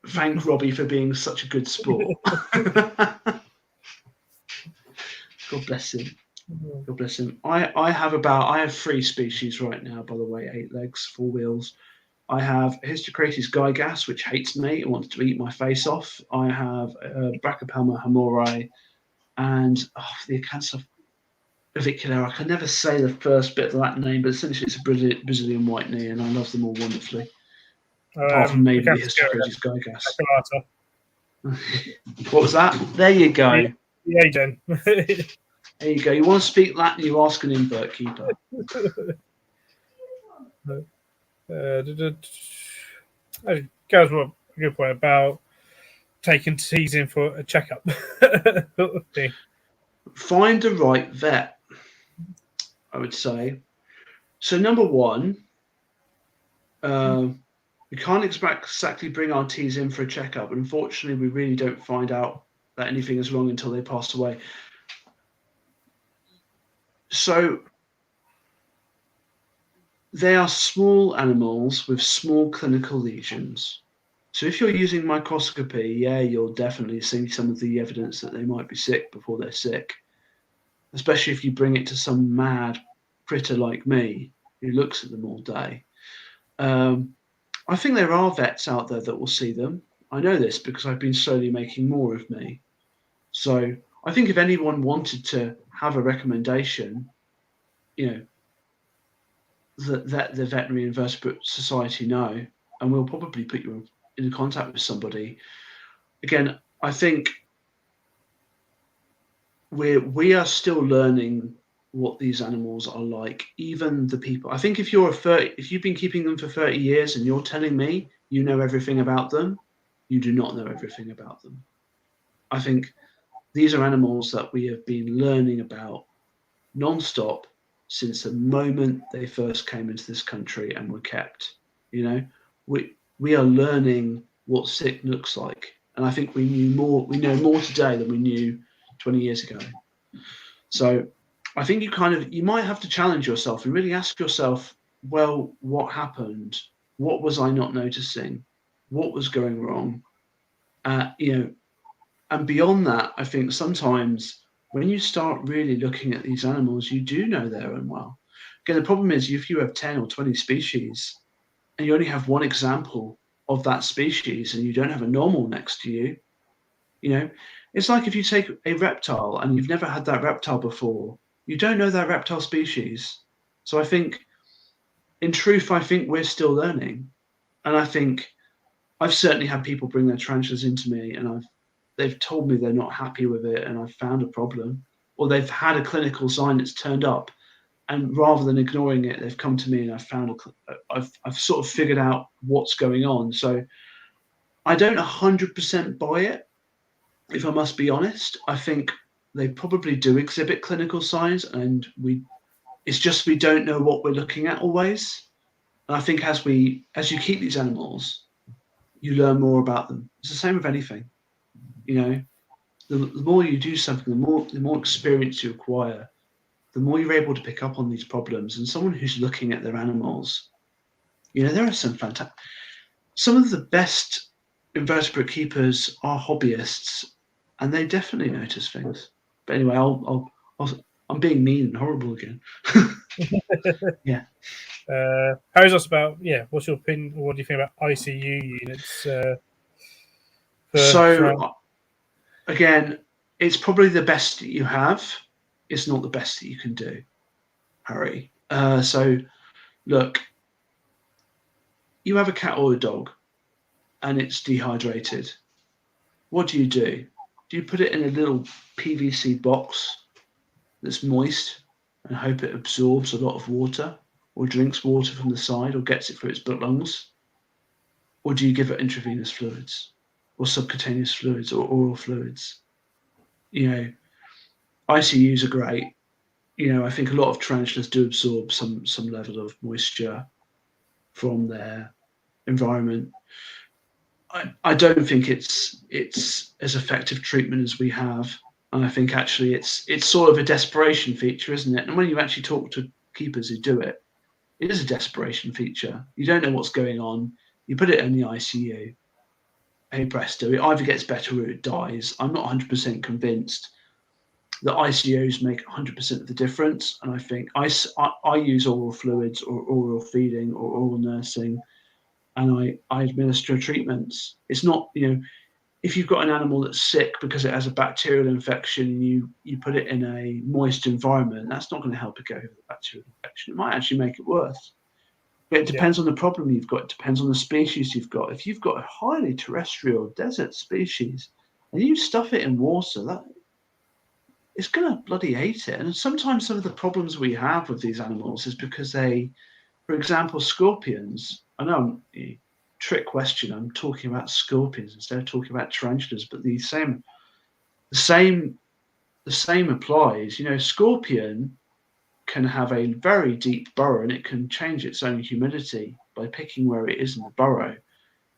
thank Robbie for being such a good sport? God bless him. God bless him. I have 3 species right now, by the way, 8 legs, 4 wheels. I have Histocrates gygas, which hates me. It wants to eat my face off. I have Brachypelma hamorai and the Acanthus aviculare. I can never say the first bit of that name, but essentially it's a Brazilian white knee, and I love them all wonderfully. Apart from maybe the Histocrates gygas. What was that? There you go. Yeah, Jen. There you go. You want to speak Latin, you ask an invert keeper. Goes what a good point about taking T's in for a checkup. Find the right vet, I would say. So, number one, we can't exactly bring our T's in for a checkup. Unfortunately, we really don't find out that anything is wrong until they pass away. So, they are small animals with small clinical lesions. So if you're using microscopy, you'll definitely see some of the evidence that they might be sick before they're sick, especially if you bring it to some mad critter like me who looks at them all day. I think there are vets out there that will see them. I know this because I've been slowly making more of me. So I think if anyone wanted to have a recommendation, that the Veterinary Invertebrate Society know, and we'll probably put you in contact with somebody. Again, I think we are still learning what these animals are like. Even the people. I think if you've been keeping them for 30 years and you're telling me you know everything about them, you do not know everything about them. I think these are animals that we have been learning about non-stop since the moment they first came into this country and were kept. We are learning what sick looks like, and I think we know more today than we knew 20 years ago. So I think you might have to challenge yourself and really ask yourself, well, what happened? What was I not noticing? What was going wrong? And beyond that, I think sometimes when you start really looking at these animals, you do know they're unwell. Again, the problem is if you have 10 or 20 species and you only have one example of that species and you don't have a normal next to you, it's like if you take a reptile and you've never had that reptile before, you don't know that reptile species. So I think, in truth, we're still learning. And I think I've certainly had people bring their tarantulas into me and they've told me they're not happy with it and I've found a problem, or they've had a clinical sign that's turned up, and rather than ignoring it, they've come to me and I've sort of figured out what's going on. So I don't 100% buy it, if I must be honest. I think they probably do exhibit clinical signs, and it's just we don't know what we're looking at always. And I think as you keep these animals, you learn more about them. It's the same with anything. The more you do something, the more experience you acquire, the more you're able to pick up on these problems. And someone who's looking at their animals, there are some of the best invertebrate keepers are hobbyists, and they definitely notice things. But anyway, I'm being mean and horrible again. Yeah. Harry's asked about, what's your opinion? What do you think about ICU units? Again, it's probably the best that you have. It's not the best that you can do, Harry. So look, you have a cat or a dog and it's dehydrated. What do? Do you put it in a little PVC box that's moist and hope it absorbs a lot of water, or drinks water from the side, or gets it through its lungs? Or do you give it intravenous fluids, or subcutaneous fluids, or oral fluids? ICUs are great. I think a lot of tarantulas do absorb some level of moisture from their environment. I don't think it's as effective treatment as we have, and I think actually it's sort of a desperation feature, isn't it? And when you actually talk to keepers who do it, it is a desperation feature. You don't know what's going on. You put it in the ICU. Hey presto, it either gets better or it dies. I'm not 100% convinced that ICUs make 100% of the difference, and I think I use oral fluids or oral feeding or oral nursing, and I administer treatments. It's not, if you've got an animal that's sick because it has a bacterial infection, you put it in a moist environment, that's not going to help it get over the bacterial infection. It might actually make it worse. But it depends on the problem you've got. It depends on the species you've got. If you've got a highly terrestrial desert species and you stuff it in water, it's going to bloody hate it. And sometimes some of the problems we have with these animals is because they, for example, scorpions. I know trick question. I'm talking about scorpions instead of talking about tarantulas, but the same applies. Scorpion can have a very deep burrow, and it can change its own humidity by picking where it is in the burrow.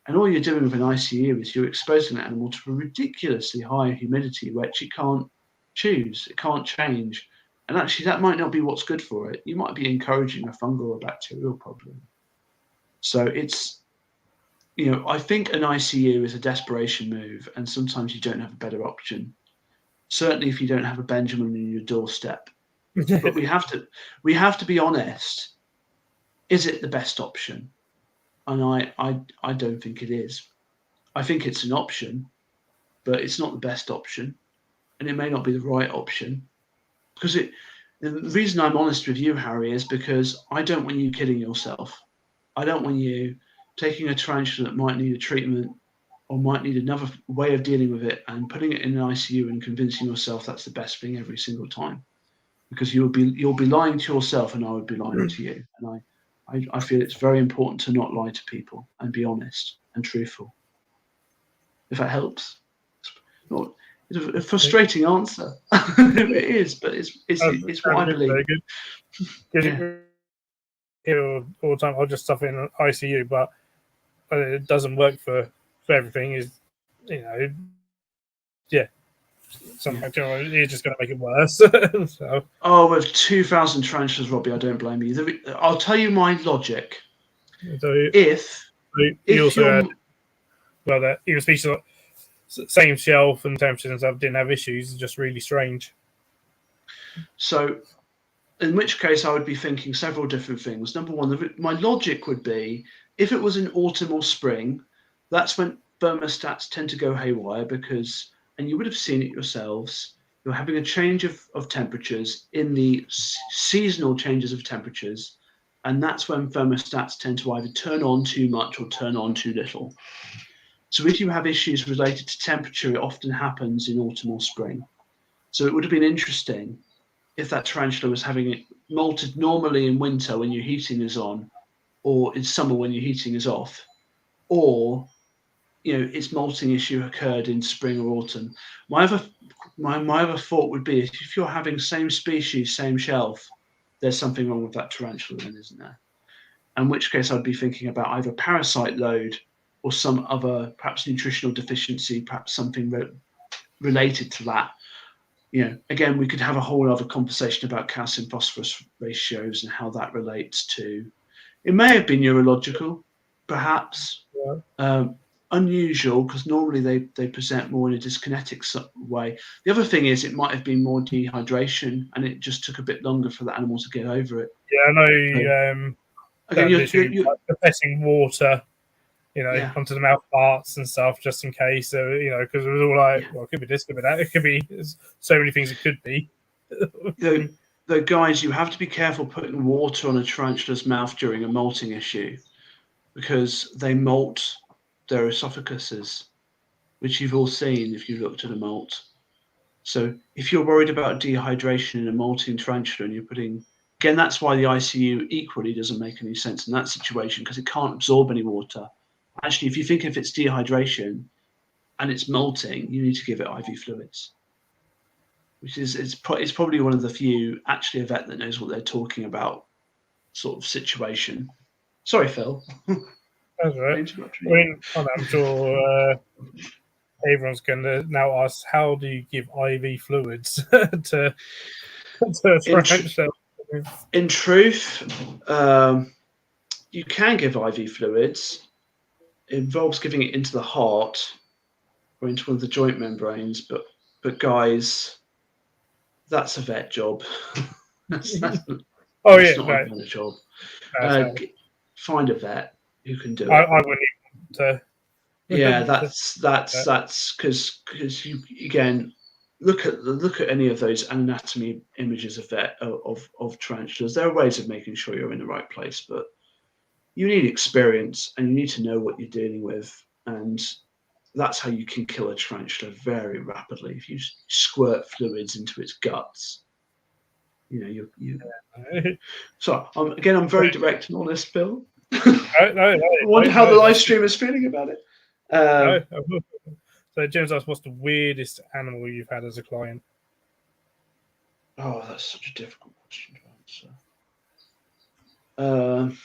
And all you're doing with an ICU is you're exposing the animal to a ridiculously high humidity, which it can't choose, it can't change. And actually, that might not be what's good for it. You might be encouraging a fungal or bacterial problem. So it's, I think an ICU is a desperation move, and sometimes you don't have a better option. Certainly, if you don't have a Benjamin on your doorstep. But we have to be honest. Is it the best option? And I don't think it is. I think it's an option, but it's not the best option, and it may not be the right option. Because the reason I'm honest with you, Harry, is because I don't want you kidding yourself. I don't want you taking a tarantula that might need a treatment or might need another way of dealing with it and putting it in an ICU and convincing yourself that's the best thing every single time. Because you'll be lying to yourself, and I would be lying to you. And I feel it's very important to not lie to people and be honest and truthful. If that helps. It's a frustrating answer. It is, but it's what I believe. Very good. Because all the time, I'll just stuff it in an ICU, but it doesn't work for everything. You're just going to make it worse. So. Oh, with 2,000 tarantulas, Robbie, I don't blame you. I'll tell you my logic. So even species same shelf and temperatures and stuff didn't have issues. It's just really strange. So, in which case, I would be thinking several different things. Number one, my logic would be if it was in autumn or spring, that's when thermostats tend to go haywire because, and you would have seen it yourselves, you're having a change of temperatures in the seasonal changes of temperatures, and that's when thermostats tend to either turn on too much or turn on too little. So if you have issues related to temperature, it often happens in autumn or spring. So it would have been interesting if that tarantula was having it molted normally in winter when your heating is on, or in summer when your heating is off, or its molting issue occurred in spring or autumn. My other thought would be if you're having same species, same shelf, there's something wrong with that tarantula then, isn't there? In which case I'd be thinking about either parasite load or some other perhaps nutritional deficiency, perhaps something related to that. again, we could have a whole other conversation about calcium phosphorus ratios and how that relates to. It may have been neurological, perhaps. Yeah. Unusual, because normally they present more in a dyskinetic way. The other thing is it might have been more dehydration, and it just took a bit longer for the animal to get over it. Yeah, I know. Again, That literally you're pressing water, yeah, onto the mouth parts and stuff, just in case. So, because it was all like, yeah. well, it could be this, could be that, it could be so many things. It could be. Though, guys, you have to be careful putting water on a tarantula's mouth during a molting issue, because they molt their esophaguses, which you've all seen if you looked at a molt. So if you're worried about dehydration in a molting tarantula and you're putting, again, that's why the ICU equally doesn't make any sense in that situation, because it can't absorb any water. Actually, if you think if it's dehydration and it's molting, you need to give it IV fluids, which is it's probably one of the few, actually, a vet that knows what they're talking about sort of situation. Sorry, Phil. That's right. I'm sure everyone's going to now ask, how do you give IV fluids to a tarantula? In truth, you can give IV fluids. It involves giving it into the heart or into one of the joint membranes, but guys, that's a vet job. that's not a kind of job. Find a vet who can do it. I wouldn't even yeah, that's because you, again, look at any of those anatomy images of tarantulas. There are ways of making sure you're in the right place, but you need experience and you need to know what you're dealing with, and that's how you can kill a tarantula very rapidly. If you squirt fluids into its guts, you. So again, I'm very direct and honest, Bill. I wonder how the live stream is feeling about it. So James asked, what's the weirdest animal you've had as a client? Oh, that's such a difficult question to answer.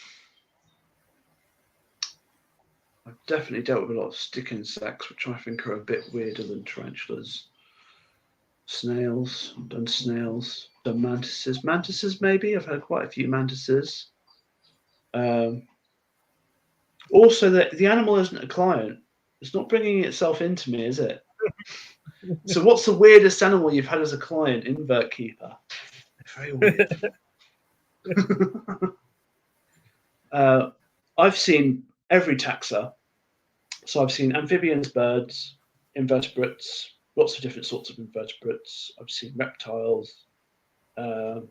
I've definitely dealt with a lot of stick insects, which I think are a bit weirder than tarantulas. Snails, I've done snails. Done mantises. Mantises, maybe. I've had quite a few mantises. Also, the animal isn't a client. It's not bringing itself into me, is it? So what's the weirdest animal you've had as a client? Invert keeper. Very weird. I've seen every taxa. So I've seen amphibians, birds, invertebrates, lots of different sorts of invertebrates. I've seen reptiles. I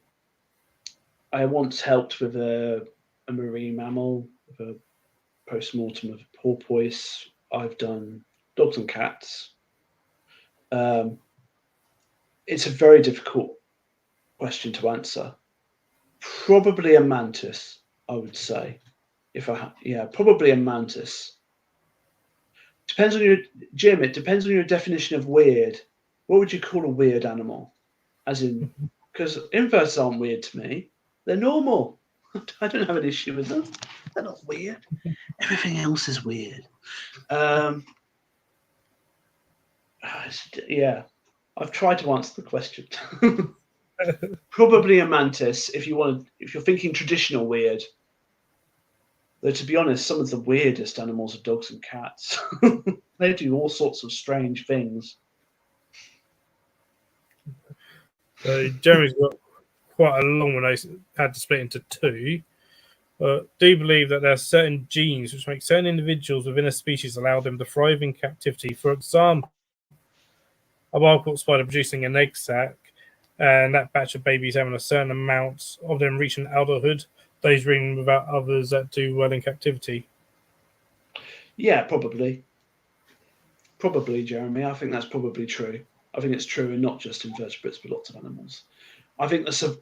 once helped with a marine mammal, with a post-mortem of a porpoise. I've done dogs and cats. It's a very difficult question to answer. Probably a mantis, I would say. Probably a mantis. Depends on Jim. It depends on your definition of weird. What would you call a weird animal? As in, because inverts aren't weird to me. They're normal. I don't have an issue with them. They're not weird. Everything else is weird. Yeah, I've tried to answer the question. Probably a mantis if you're thinking traditional weird. Though to be honest, some of the weirdest animals are dogs and cats. They do all sorts of strange things. So Jeremy's got quite a long one. I had to split into two. Do you believe that there are certain genes which make certain individuals within a species allow them to thrive in captivity? For example, a wild-caught spider producing an egg sac, and that batch of babies having a certain amount of them reaching adulthood, those ring without others that do well in captivity. Yeah, probably. Probably, Jeremy. I think that's probably true. I think it's true in not just invertebrates, but lots of animals. I think at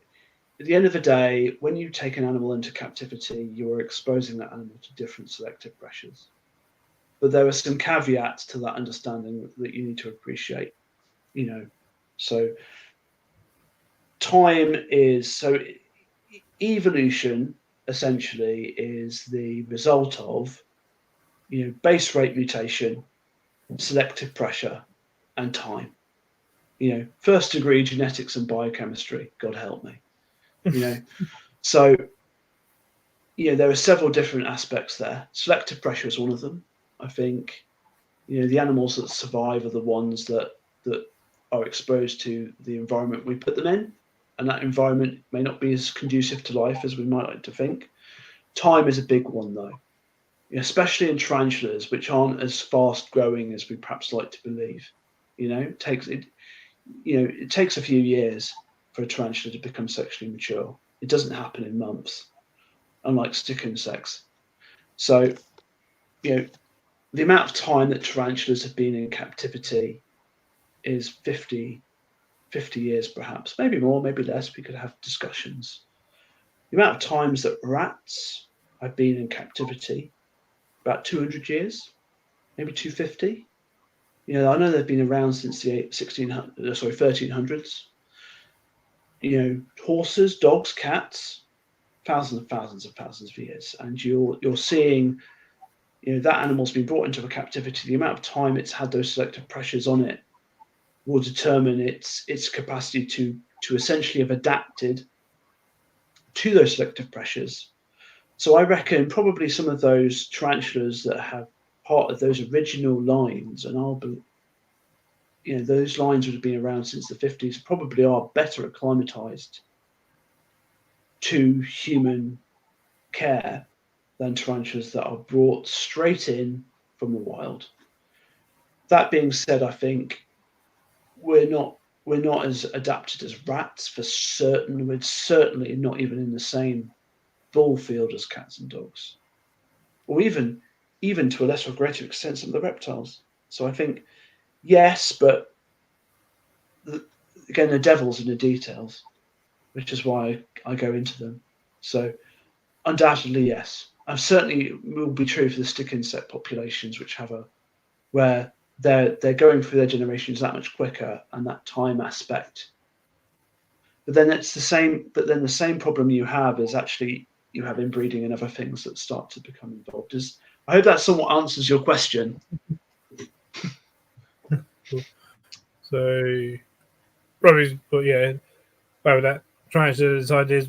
the end of the day, when you take an animal into captivity, you are exposing that animal to different selective pressures. But there are some caveats to that understanding that you need to appreciate. So evolution essentially is the result of base rate mutation, selective pressure, and time. first degree genetics and biochemistry. God help me. So there are several different aspects there. Selective pressure is one of them. I think the animals that survive are the ones that are exposed to the environment we put them in, and that environment may not be as conducive to life as we might like to think. Time is a big one, though, especially in tarantulas, which aren't as fast growing as we perhaps like to believe. It takes a few years for a tarantula to become sexually mature. It doesn't happen in months, unlike stick insects. So, the amount of time that tarantulas have been in captivity is 50 years, perhaps, maybe more, maybe less. We could have discussions. The amount of times that rats have been in captivity, about 200 years, maybe 250. I know they've been around since the 1300s. Horses, dogs, cats, thousands and thousands and thousands of years, and you're seeing that animal's been brought into a captivity. The amount of time it's had those selective pressures on it will determine its capacity to essentially have adapted to those selective pressures. So I reckon probably some of those tarantulas that have part of those original lines, and those lines would have been around since the 50s, probably are better acclimatized to human care than tarantulas that are brought straight in from the wild. That being said, I think we're not as adapted as rats for certain. We're certainly not even in the same ball field as cats and dogs, or even to a lesser or greater extent some of the reptiles. So I think yes, but again, the devil's in the details, which is why I go into them. So undoubtedly yes, and certainly will be true for the stick insect populations, which have where they're going through their generations that much quicker, and that time aspect. But then it's the same. But then the same problem you have is actually you have inbreeding and other things that start to become involved. I hope that somewhat answers your question. So, probably, but yeah, well, that trying to decide is,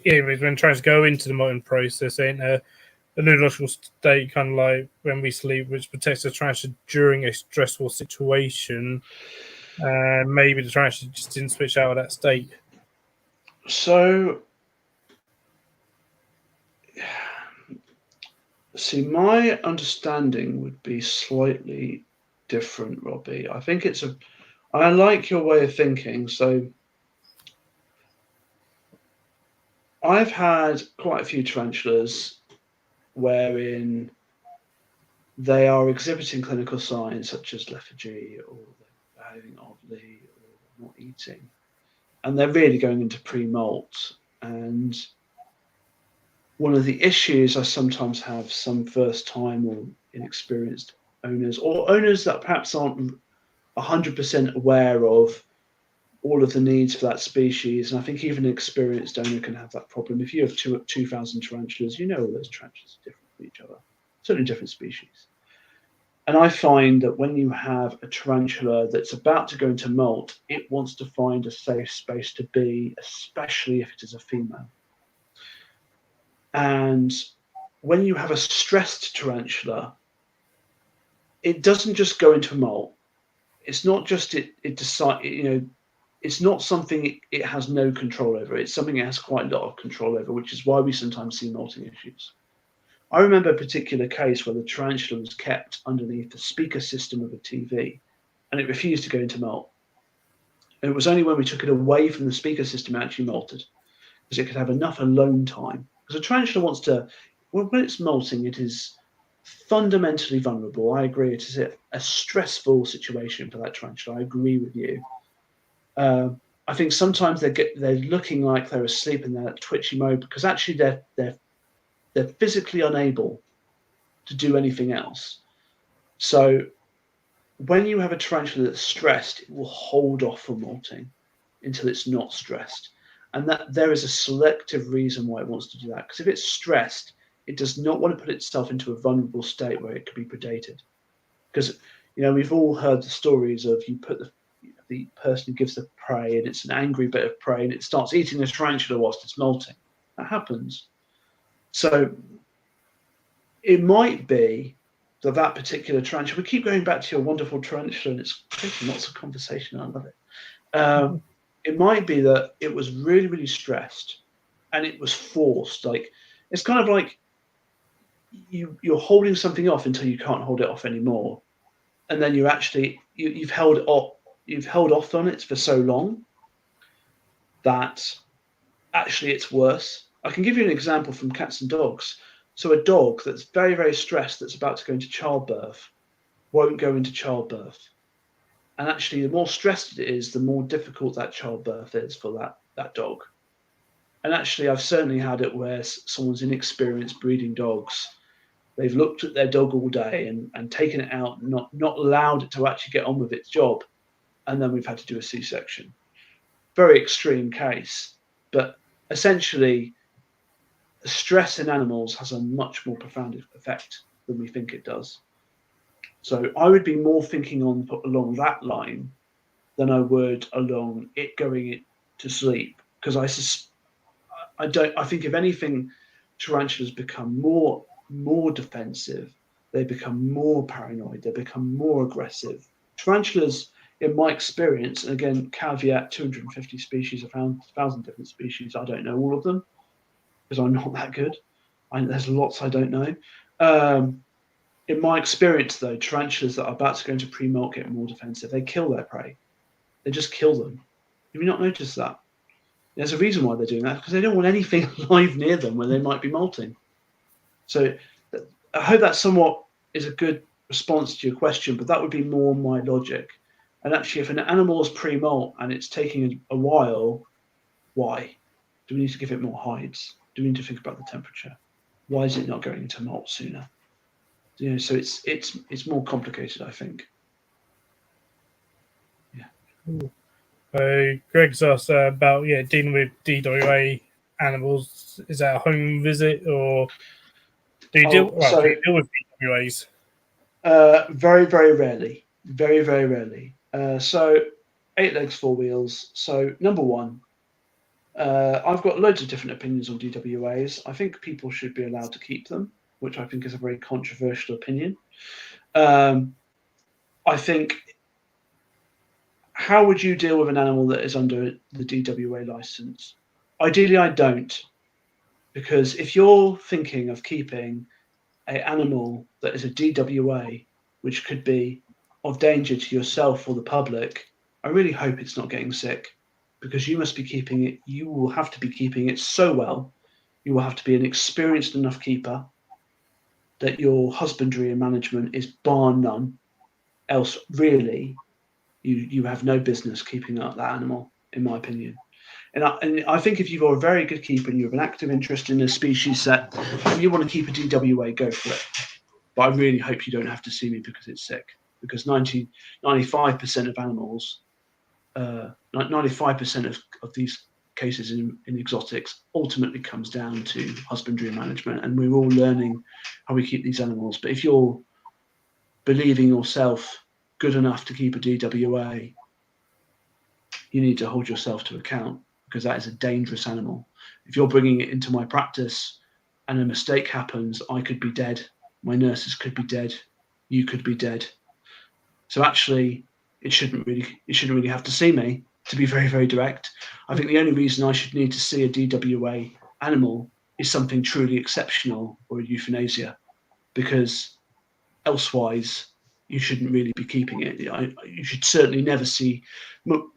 when trying to go into the molting process, ain't a neurological state kind of like when we sleep, which protects the tarantula during a stressful situation, and maybe the tarantula just didn't switch out of that state. So, see, my understanding would be slightly different, Robbie. I think I like your way of thinking. So, I've had quite a few tarantulas wherein they are exhibiting clinical signs such as lethargy, or they're behaving oddly, or not eating, and they're really going into pre-molt. And one of the issues I sometimes have some first-time or inexperienced owners, or owners that perhaps aren't 100% aware of all of the needs for that species, and I think even an experienced owner can have that problem. If you have 2,000 tarantulas, all those tarantulas are different from each other, certainly different species. And I find that when you have a tarantula that's about to go into molt, it wants to find a safe space to be, especially if it is a female. And when you have a stressed tarantula, it doesn't just go into molt. It's not just it decide, it's not something it has no control over. It's something it has quite a lot of control over, which is why we sometimes see molting issues. I remember a particular case where the tarantula was kept underneath the speaker system of a TV, and it refused to go into molt. And it was only when we took it away from the speaker system it actually molted, because it could have enough alone time. Because a tarantula wants to, when it's molting, it is fundamentally vulnerable. I agree. It is a stressful situation for that tarantula. I agree with you. I think sometimes they're looking like they're asleep in that twitchy mode because actually they're physically unable to do anything else. So when you have a tarantula that's stressed, it will hold off from molting until it's not stressed. And that there is a selective reason why it wants to do that. Because if it's stressed, it does not want to put itself into a vulnerable state where it could be predated. Because we've all heard the stories of you put the person who gives the prey, and it's an angry bit of prey, and it starts eating the tarantula whilst it's molting. That happens. So it might be that that particular tarantula. We keep going back to your wonderful tarantula, and it's creating lots of conversation. I love it. It might be that it was really, really stressed, and it was forced. Like it's kind of like you're holding something off until you can't hold it off anymore, and then you're actually you've held off on it for so long that actually it's worse. I can give you an example from cats and dogs. So a dog that's very, very stressed that's about to go into childbirth won't go into childbirth. And actually, the more stressed it is, the more difficult that childbirth is for that dog. And actually, I've certainly had it where someone's inexperienced breeding dogs, they've looked at their dog all day and taken it out, and not allowed it to actually get on with its job. And then we've had to do a C-section. Very extreme case. But essentially, stress in animals has a much more profound effect than we think it does. So I would be more thinking along that line than I would along it going to sleep, because I think if anything, tarantulas become more defensive. They become more paranoid. They become more aggressive. Tarantulas, in my experience, and again, caveat: 250 species, 1,000 different species. I don't know all of them because I'm not that good. There's lots I don't know. In my experience, though, tarantulas that are about to go into pre-molt get more defensive. They kill their prey. They just kill them. Have you not noticed that? There's a reason why they're doing that, because they don't want anything alive near them where they might be molting. So I hope that somewhat is a good response to your question, but that would be more my logic. And actually, if an animal is pre-molt and it's taking a while, why? Do we need to give it more hides? Do we need to think about the temperature? Why is it not going into molt sooner? So it's more complicated, I think. Yeah. Greg's asked about dealing with DWA animals. Is that a home visit, or do you deal with DWAs? Very, very rarely. Very, very rarely. So 8 legs, 4 wheels. So number one, I've got loads of different opinions on DWAs. I think people should be allowed to keep them, which I think is a very controversial opinion. I think, how would you deal with an animal that is under the DWA license? Ideally, I don't, because if you're thinking of keeping an animal that is a DWA, which could be of danger to yourself or the public, I really hope it's not getting sick, because you must be keeping it. You will have to be keeping it so well. You will have to be an experienced enough keeper that your husbandry and management is bar none. Else, really, you have no business keeping up that animal, in my opinion. And I think if you're a very good keeper and you have an active interest in a species set and you want to keep a DWA, go for it. But I really hope you don't have to see me because it's sick. Because 95% of animals, 95% of these cases in exotics ultimately comes down to husbandry and management. And we're all learning how we keep these animals. But if you're believing yourself good enough to keep a DWA, you need to hold yourself to account, because that is a dangerous animal. If you're bringing it into my practice and a mistake happens, I could be dead. My nurses could be dead. You could be dead. So actually, it shouldn't really have to see me, to be very, very direct. I think the only reason I should need to see a DWA animal is something truly exceptional or a euthanasia, because elsewise you shouldn't really be keeping it. You should certainly never see, main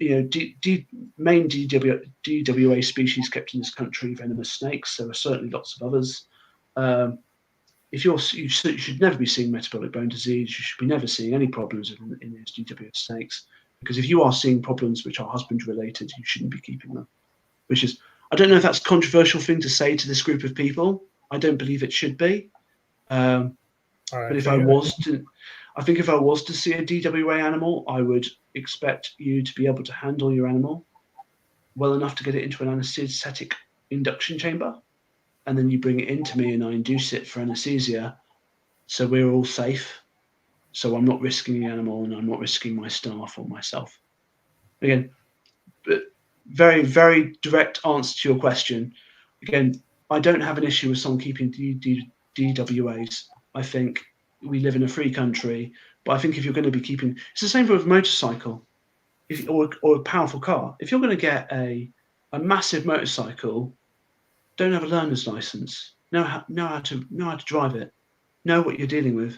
DWA species kept in this country, venomous snakes. There are certainly lots of others. You should never be seeing metabolic bone disease. You should be never seeing any problems in these DWA snakes, because if you are seeing problems which are husband related, you shouldn't be keeping them. Which is, I don't know if that's a controversial thing to say to this group of people. I don't believe it should be. But if I was to see a DWA animal, I would expect you to be able to handle your animal well enough to get it into an anaesthetic induction chamber, and then you bring it into me and I induce it for anaesthesia, so we're all safe. So I'm not risking the animal and I'm not risking my staff or myself. Again, but very, very direct answer to your question. Again, I don't have an issue with someone keeping DWAs. I think we live in a free country, but I think if you're going to be keeping, it's the same with a motorcycle, or a powerful car. If you're going to get a massive motorcycle, don't have a learner's license. Know how to drive it. Know what you're dealing with.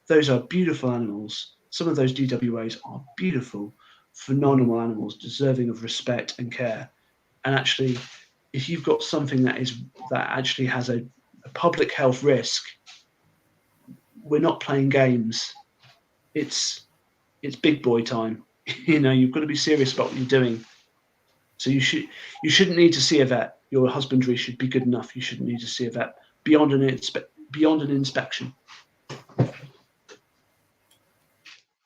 Those are beautiful animals. Some of those DWAs are beautiful, phenomenal animals, deserving of respect and care. And actually, if you've got something that actually has a public health risk, we're not playing games. It's big boy time. You've got to be serious about what you're doing. So you shouldn't need to see a vet. Your husbandry should be good enough. You shouldn't need to see a vet beyond an inspection.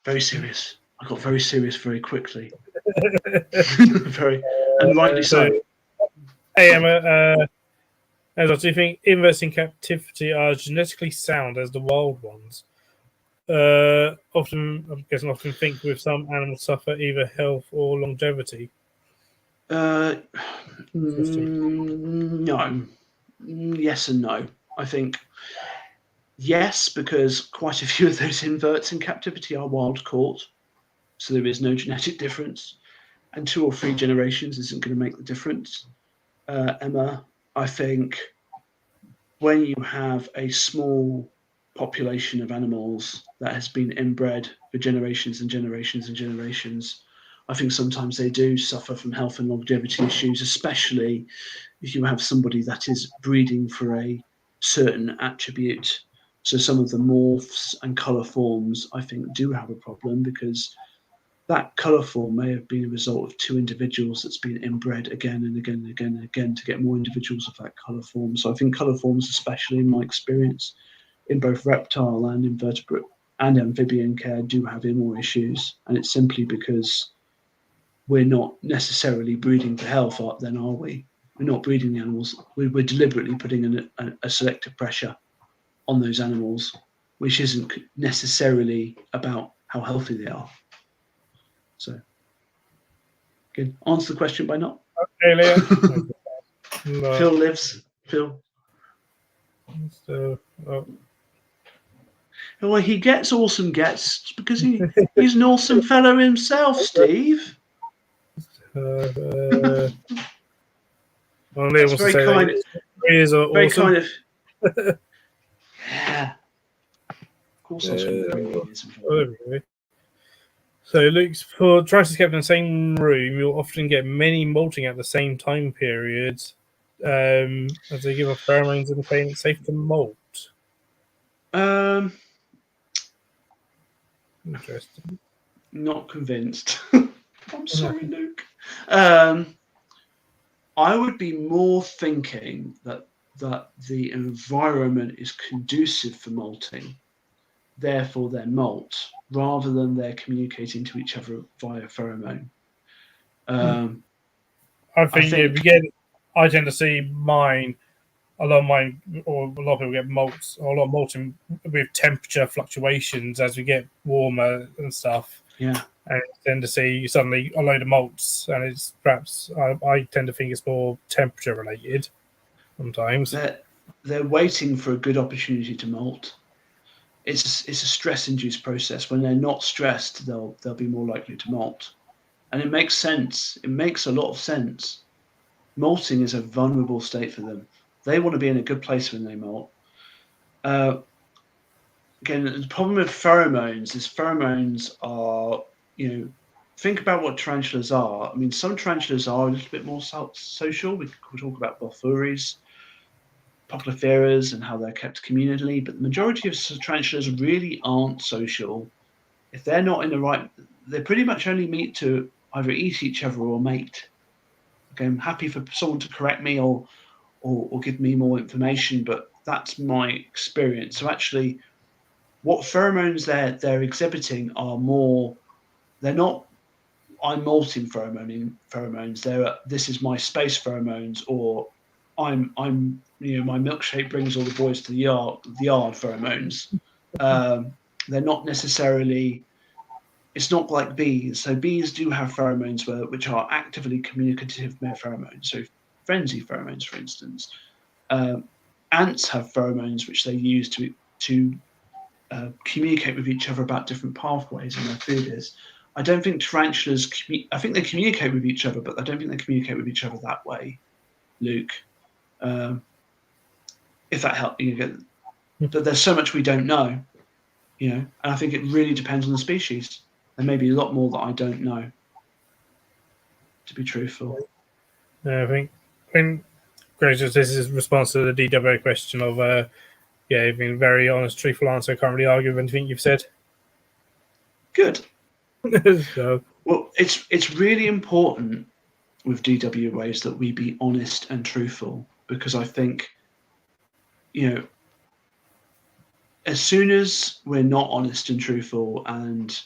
Very serious. I got very serious very quickly. And rightly so. Hey Emma, do you think inverts in captivity are genetically sound as the wild ones? Often think with some animals suffer either health or longevity. No. Yes and no. I think yes, because quite a few of those inverts in captivity are wild caught, so there is no genetic difference, and 2 or 3 generations isn't going to make the difference. Emma, I think when you have a small population of animals that has been inbred for generations and generations and generations, I think sometimes they do suffer from health and longevity issues, especially if you have somebody that is breeding for a certain attribute. So some of the morphs and colour forms, I think, do have a problem because that colour form may have been a result of 2 individuals that's been inbred again and again and again and again to get more individuals of that colour form. So I think colour forms, especially in my experience, in both reptile and invertebrate and amphibian care, do have more issues. And it's simply because we're not necessarily breeding for health, then are we? We're not breeding the animals. We're deliberately putting a selective pressure on those animals, which isn't necessarily about how healthy they are. So, good. Answer the question by not. Okay, Leah. No. Phil lives. Phil. So, well, he gets awesome guests because he's an awesome fellow himself, Steve. That's very kind. Very awesome. Kind of. Yeah. Of course, I was going to bring ears involved. So, Luke, for tarantula kept in the same room, you'll often get many molting at the same time periods, as they give off pheromones indicating it's safe to molt. Interesting. Not convinced. I'm sorry, Luke. I would be more thinking that the environment is conducive for molting, therefore they're molt, rather than they're communicating to each other via pheromone. I think I tend to see mine, or a lot of people get molts, or a lot of molting with temperature fluctuations as we get warmer and stuff. Yeah. And I tend to see suddenly a load of molts, and it's perhaps, I tend to think it's more temperature related sometimes. They're waiting for a good opportunity to molt. It's a stress-induced process. When they're not stressed, they'll be more likely to molt. And it makes sense. It makes a lot of sense. Molting is a vulnerable state for them. They want to be in a good place when they molt. Again, the problem with pheromones is pheromones are, think about what tarantulas are. I mean, some tarantulas are a little bit more social. We could talk about Bophuris, Popliteras, and how they're kept communally, but the majority of tarantulas really aren't social. If they're not in the right, they pretty much only meet to either eat each other or mate. Okay, I'm happy for someone to correct me or give me more information, but that's my experience. So actually, what pheromones they're exhibiting are more, they're not, I'm molting pheromones. This is my space pheromones, or I'm my milkshake brings all the boys to the yard pheromones. They're not necessarily it's not like bees. So bees do have pheromones which are actively communicative pheromones. So frenzy pheromones, for instance. Ants have pheromones which they use to communicate with each other about different pathways and their food is. I don't think tarantulas. I think they communicate with each other, but I don't think they communicate with each other that way, Luke. If that helps you get, but there's so much we don't know, and I think it really depends on the species. There may be a lot more that I don't know, to be truthful. I think this is a response to the DWA question of you've been very honest, truthful answer. I can't really argue with anything you've said. Good. So. Well, it's really important with DWAs that we be honest and truthful, because I think, as soon as we're not honest and truthful, and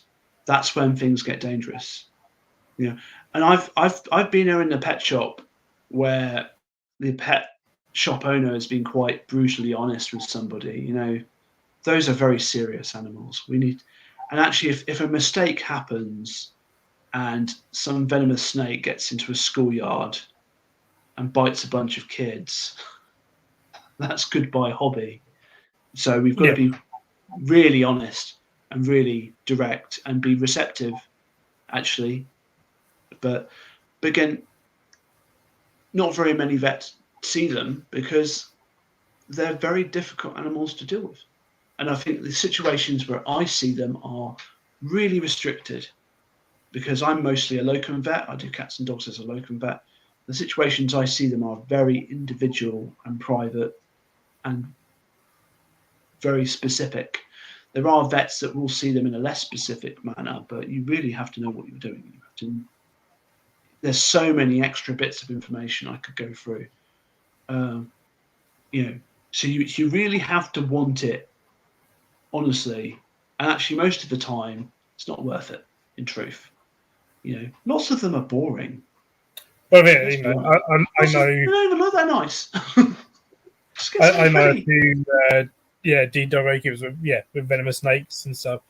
that's when things get dangerous. And I've been there in the pet shop where the pet shop owner has been quite brutally honest with somebody. Those are very serious animals. And actually, if a mistake happens and some venomous snake gets into a schoolyard and bites a bunch of kids, that's goodbye hobby. So we've got to be really honest and really direct and be receptive, actually. But again, not very many vets see them because they're very difficult animals to deal with. And I think the situations where I see them are really restricted, because I'm mostly a locum vet. I do cats and dogs as a locum vet. The situations I see them are very individual and private and very specific. There are vets that will see them in a less specific manner, but you really have to know what you're doing. There's so many extra bits of information I could go through. So you really have to want it, honestly. And actually, most of the time, it's not worth it, in truth. Lots of them are boring. Well, yeah, I know. They don't even look that nice. I know a few, DWA keepers with venomous snakes and stuff,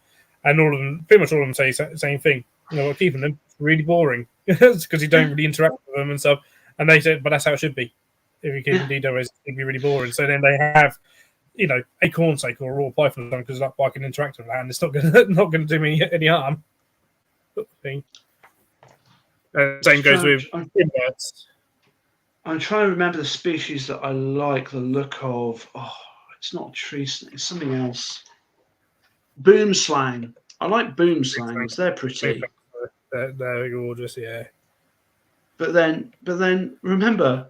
and pretty much all of them say the same thing. Keeping them really boring because you don't really interact with them and stuff. And they said, but that's how it should be. If you keep DWAs, it'd be really boring. So then they have, a corn snake or a raw python because I can interact with that, and it's not going to do me any harm. Thing. Same goes with inverts. I'm trying to remember the species that I like the look of. Oh, it's not a tree snake. It's something else. Boomslang. I like boomslangs. They're pretty. They're gorgeous, yeah. But then remember,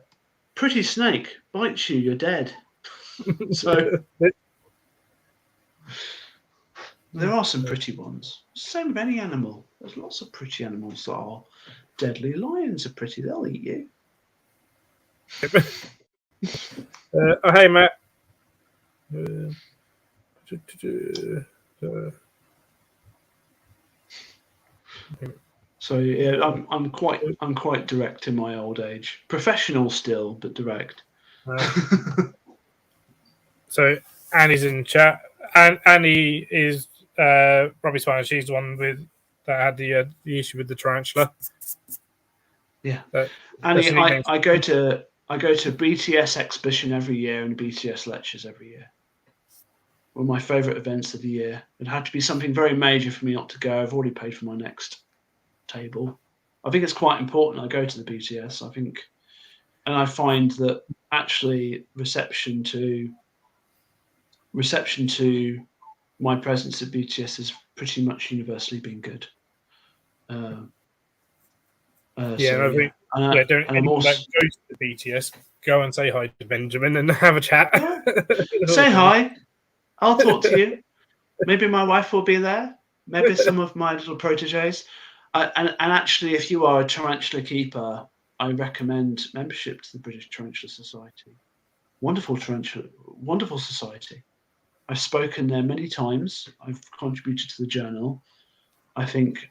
pretty snake bites you, you're dead. So there are some pretty ones. Same with any animal. There's lots of pretty animals that are deadly. Lions are pretty. They'll eat you. Hey, Matt. So yeah, I'm quite direct in my old age. Professional still, but direct. So Annie's in chat, and Annie is Robbie's fine. She's the one that had the issue with the tarantula. Yeah, Annie, I go to BTS exhibition every year and BTS lectures every year. One of my favourite events of the year. It had to be something very major for me not to go. I've already paid for my next table. I think it's quite important I go to the BTS. And I find that actually reception to my presence at BTS has pretty much universally been good. Don't anyone that goes to the BTS, go and say hi to Benjamin and have a chat. Say hi. I'll talk to you. Maybe my wife will be there. Maybe some of my little proteges. And actually, if you are a tarantula keeper, I recommend membership to the British Tarantula Society. Wonderful society. I've spoken there many times. I've contributed to the journal. I think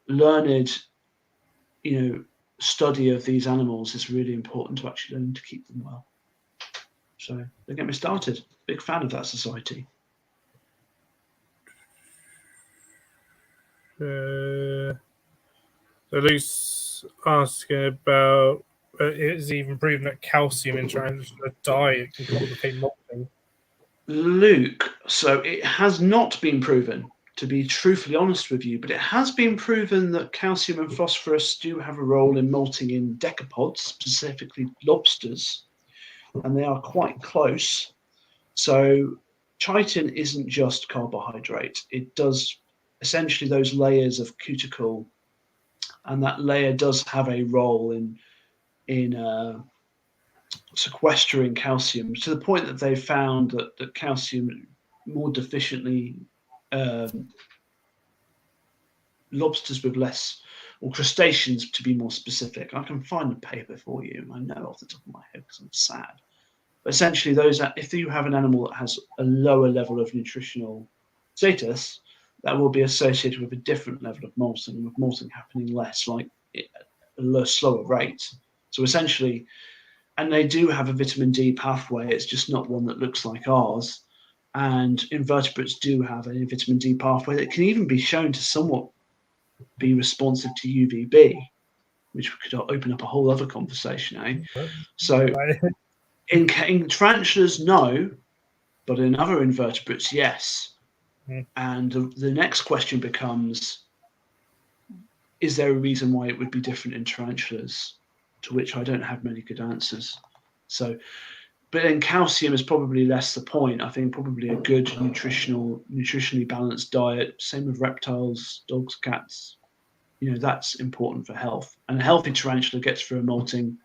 learned, study of these animals is really important to actually learn to keep them well. So they get me started. Big fan of that society. So Luke's asking about is it even proven that calcium in tarantula diet can complicate molting? Luke, so it has not been proven, to be truthfully honest with you, but it has been proven that calcium and phosphorus do have a role in molting in decapods, specifically lobsters, and they are quite close. So chitin isn't just carbohydrate. It does essentially those layers of cuticle, and that layer does have a role in sequestering calcium to the point that they've found that calcium more deficiently um, lobsters with less, or crustaceans to be more specific. I can find a paper for you. I know off the top of my head because I'm sad. But essentially, if you have an animal that has a lower level of nutritional status, that will be associated with a different level of molting, with molting happening less, like at a slower rate. So essentially, and they do have a vitamin D pathway. It's just not one that looks like ours. And invertebrates do have a vitamin D pathway that can even be shown to somewhat be responsive to UVB, which could open up a whole other conversation, eh? So in tarantulas, no, but in other invertebrates, yes. And the next question becomes, is there a reason why it would be different in tarantulas? To which I don't have many good answers. So, but then calcium is probably less the point. I think probably a good nutritionally balanced diet, same with reptiles, dogs, cats, that's important for health. And a healthy tarantula gets through a molting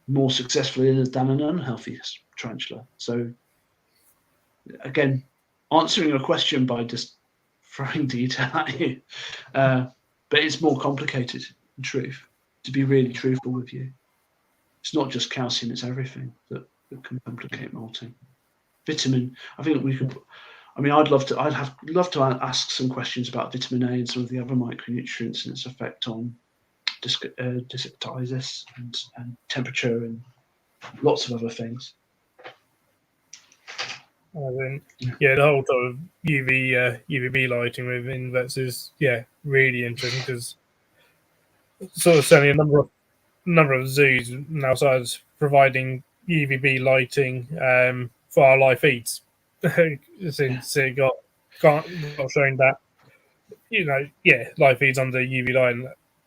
more successfully than an unhealthy tarantula. So again, answering a question by just throwing detail at you, but it's more complicated in truth, to be really truthful with you. It's not just calcium, it's everything that can complicate molting. Vitamin, I think we could, I'd love to ask some questions about vitamin A and some of the other micronutrients and its effect on dysectisis and temperature and lots of other things. The whole sort of UVB lighting with inverts is really interesting because sort of certainly a number of zoos now started providing UVB lighting for our live feeds since it got shown that live feeds under UV light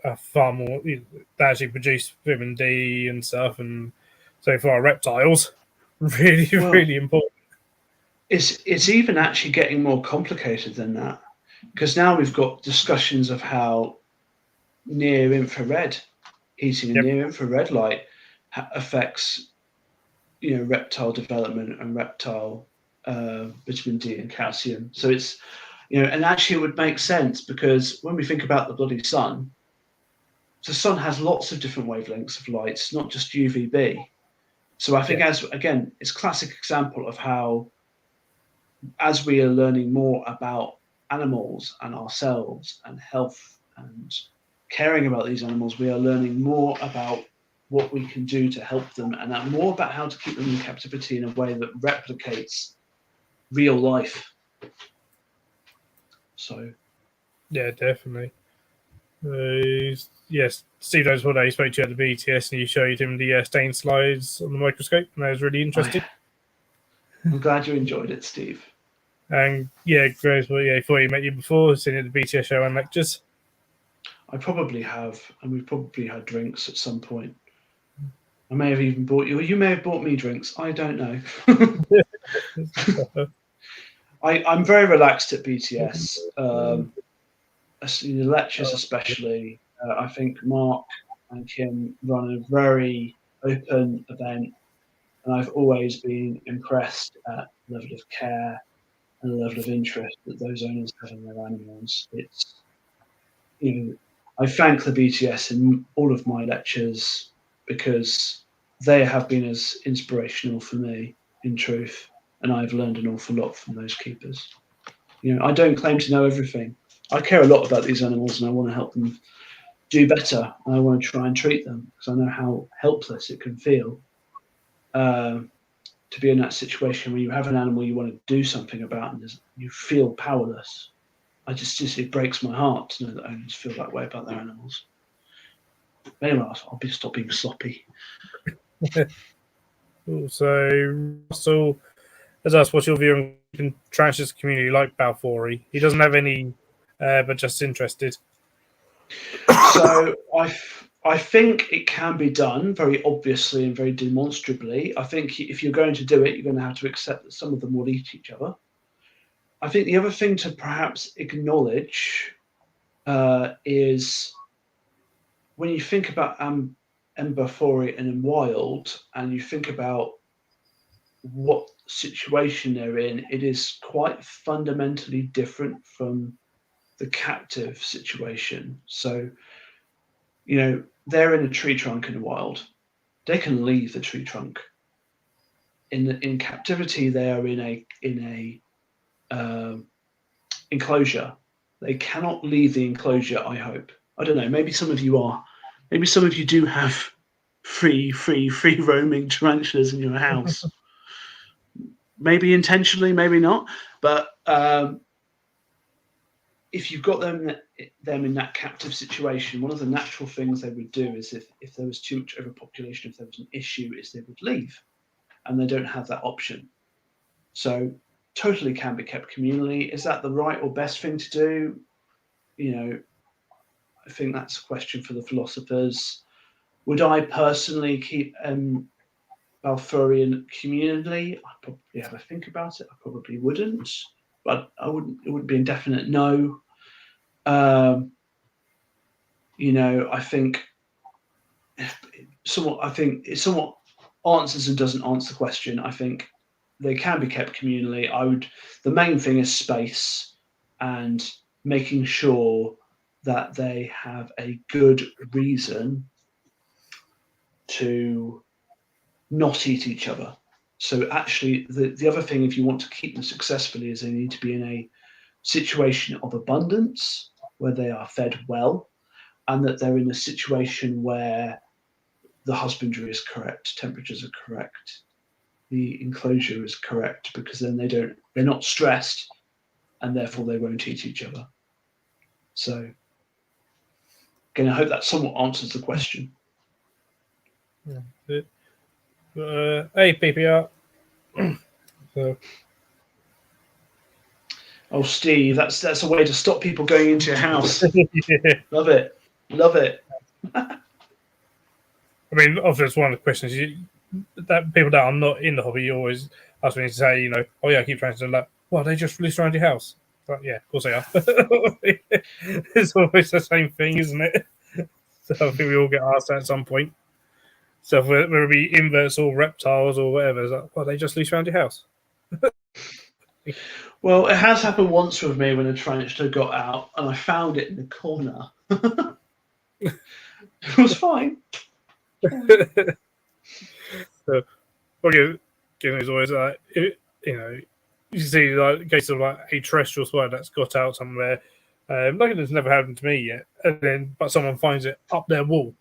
are far more they actually produce vitamin D and stuff, and so for our reptiles, really important. It's even actually getting more complicated than that, because now we've got discussions of how near infrared heating and near infrared light affects reptile development and reptile vitamin D and calcium. So it's and actually it would make sense, because when we think about the bloody sun, the sun has lots of different wavelengths of light, not just UVB. So I think it's a classic example of how, as we are learning more about animals and ourselves and health and caring about these animals, we are learning more about what we can do to help them, and more about how to keep them in captivity in a way that replicates real life. So, definitely. Yes, Steve knows what I spoke to you at the BTS, and you showed him the stain slides on the microscope, and that was really interesting. I'm glad you enjoyed it, Steve. And Grace, before you met you before, seen at the BTS show and lectures. I probably have, and we've probably had drinks at some point. I may have even bought you, or you may have bought me drinks. I don't know. I'm very relaxed at BTS. The lectures especially. I think Mark and Kim run a very open event, and I've always been impressed at the level of care and the level of interest that those owners have in their animals. It's, I thank the BTS in all of my lectures, because they have been as inspirational for me, in truth, and I've learned an awful lot from those keepers. I don't claim to know everything. I care a lot about these animals, and I want to help them do better, and I want to try and treat them, because I know how helpless it can feel to be in that situation where you have an animal you want to do something about and you feel powerless. it breaks my heart to know that owners feel that way about their animals. Anyway, I'll stop being sloppy. So Russell has asked, what's your view on transgender community like Balfouri? He doesn't have any, but just interested. So I think it can be done very obviously and very demonstrably. I think if you're going to do it, you're going to have to accept that some of them will eat each other. I think the other thing to perhaps acknowledge is when you think about Balfouri and in wild, and you think about what situation they're in, it is quite fundamentally different from the captive situation. So, they're in a tree trunk in the wild. They can leave the tree trunk. In captivity, they are in a enclosure. They cannot leave the enclosure. I hope. I don't know. Maybe some of you are. Maybe some of you do have free roaming tarantulas in your house. Maybe intentionally, maybe not. But if you've got them in that captive situation, one of the natural things they would do is if there was too much overpopulation, if there was an issue, is they would leave, and they don't have that option. So totally can be kept communally. Is that the right or best thing to do? I think that's a question for the philosophers. Would I personally keep Balfourian communally? I probably have a think about it. I probably wouldn't, but I wouldn't. It wouldn't be an indefinite no. I think it somewhat answers and doesn't answer the question. I think they can be kept communally. The main thing is space and making sure that they have a good reason to not eat each other. So actually, the other thing, if you want to keep them successfully, is they need to be in a situation of abundance where they are fed well, and that they're in a situation where the husbandry is correct, temperatures are correct, the enclosure is correct, because then they're not stressed, and therefore they won't eat each other. So again, I hope that somewhat answers the question. Yeah. Hey, PPR. So. Oh, Steve, that's a way to stop people going into your house. Yeah. Love it. I mean, obviously, it's one of the questions that people that are not in the hobby always ask me to say, oh yeah, I keep trying to like, well, they just release around your house. But yeah, of course they are. It's always the same thing, isn't it? So I think we all get asked that at some point. So whether it be inverts or reptiles or whatever, it's like, well, they just lease around your house. Well, it has happened once with me when a tarantula got out and I found it in the corner. It was fine. So, again, it's always like, you see like a case of like a terrestrial spider that's got out somewhere. Like it's never happened to me yet, but someone finds it up their wall,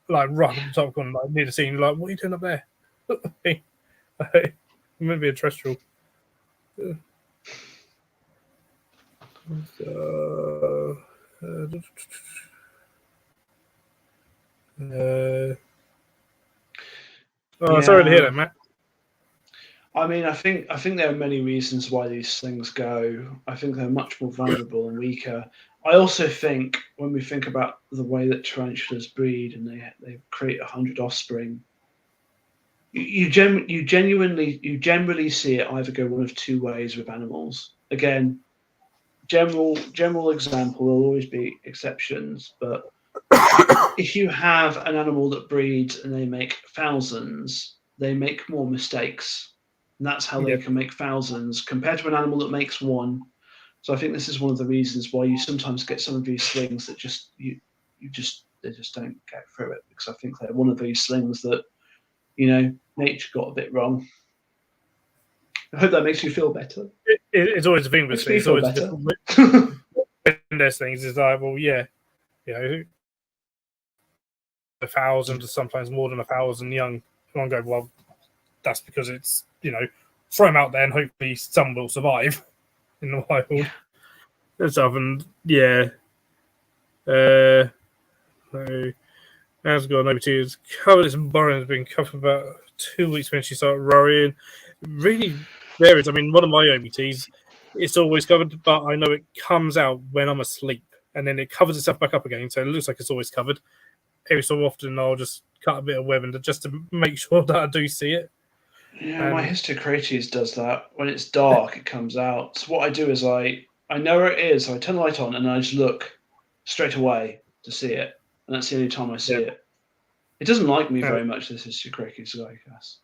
like right on the top corner, like near the scene. Like, what are you doing up there? Maybe a terrestrial. Sorry to hear that, Matt. I mean, I think there are many reasons why these things go. I think they're much more vulnerable and weaker. I also think when we think about the way that tarantulas breed and they create 100 offspring, you generally see it either go one of two ways with animals. Again, general example, there'll always be exceptions, but if you have an animal that breeds and they make thousands, they make more mistakes. And that's how they can make thousands compared to an animal that makes one. So I think this is one of the reasons why you sometimes get some of these slings that they just don't get through it, because I think they're one of these slings that, nature got a bit wrong. I hope that makes you feel better. It's always a thing with slings. It's always a different there's things. It's like, well, yeah, 1,000 or sometimes more than 1,000 young. And I go, well, that's because it's, throw them out there and hopefully some will survive in the wild. and stuff, and yeah. So as got over to is covered its burrow has been covered for about 2 weeks when she started worrying. Really varies. I mean, one of my OBTs, it's always covered, but I know it comes out when I'm asleep, and then it covers itself back up again, so it looks like it's always covered. Every so often, I'll just cut a bit of web and just to make sure that I do see it. Yeah, my Histocrates does that. When it's dark, it comes out. So what I do is I know where it is, so I turn the light on and I just look straight away to see it, and that's the only time I see it. It doesn't like me very much. This Histocrates Gygas.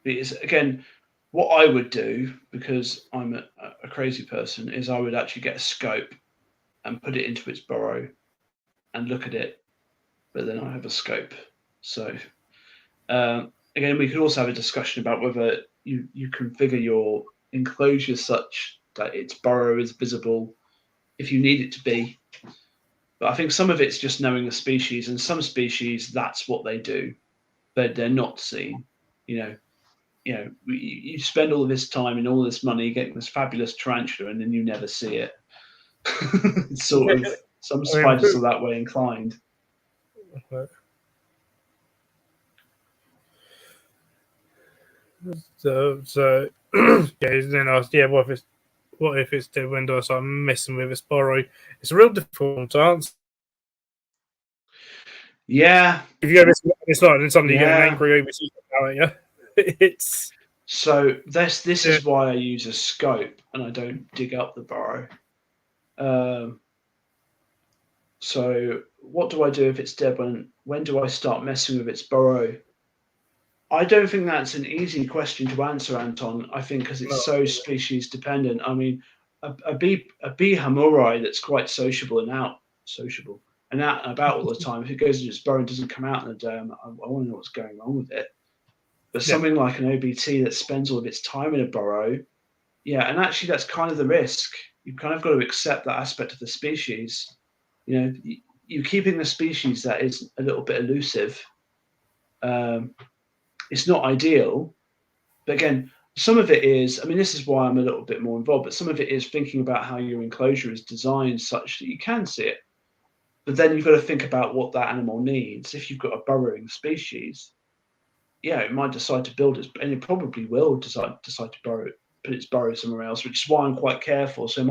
Because again, what I would do, because I'm a crazy person, is I would actually get a scope and put it into its burrow and look at it, but then I have a scope. So again, we could also have a discussion about whether you configure your enclosure such that its burrow is visible if you need it to be. But I think some of it's just knowing the species, and some species that's what they do, but they're not seen. You spend all of this time and all this money getting this fabulous tarantula, and then you never see it. It's sort of some spiders are that way inclined. So yeah, then I was what if it's dead when I start messing with its burrow? It's a real difficult to answer. Yeah. If you go this night and suddenly you get an angry overseas about it, yeah. It's so this is why I use a scope and I don't dig up the burrow. So what do I do if it's dead? When do I start messing with its burrow? I don't think that's an easy question to answer, Anton. I think because it's so species dependent. I mean, a bee hamuri that's quite sociable and out and about all the time. If it goes into its burrow and doesn't come out in a day, I want to know what's going on with it. But something like an OBT that spends all of its time in a burrow, and actually that's kind of the risk. You've kind of got to accept that aspect of the species. You're keeping the species that is a little bit elusive. It's not ideal, but again, some of it is, I mean, this is why I'm a little bit more involved, but some of it is thinking about how your enclosure is designed such that you can see it. But then you've got to think about what that animal needs. If you've got a burrowing species, it might decide to build it, and it probably will decide to put its burrow somewhere else, which is why I'm quite careful. So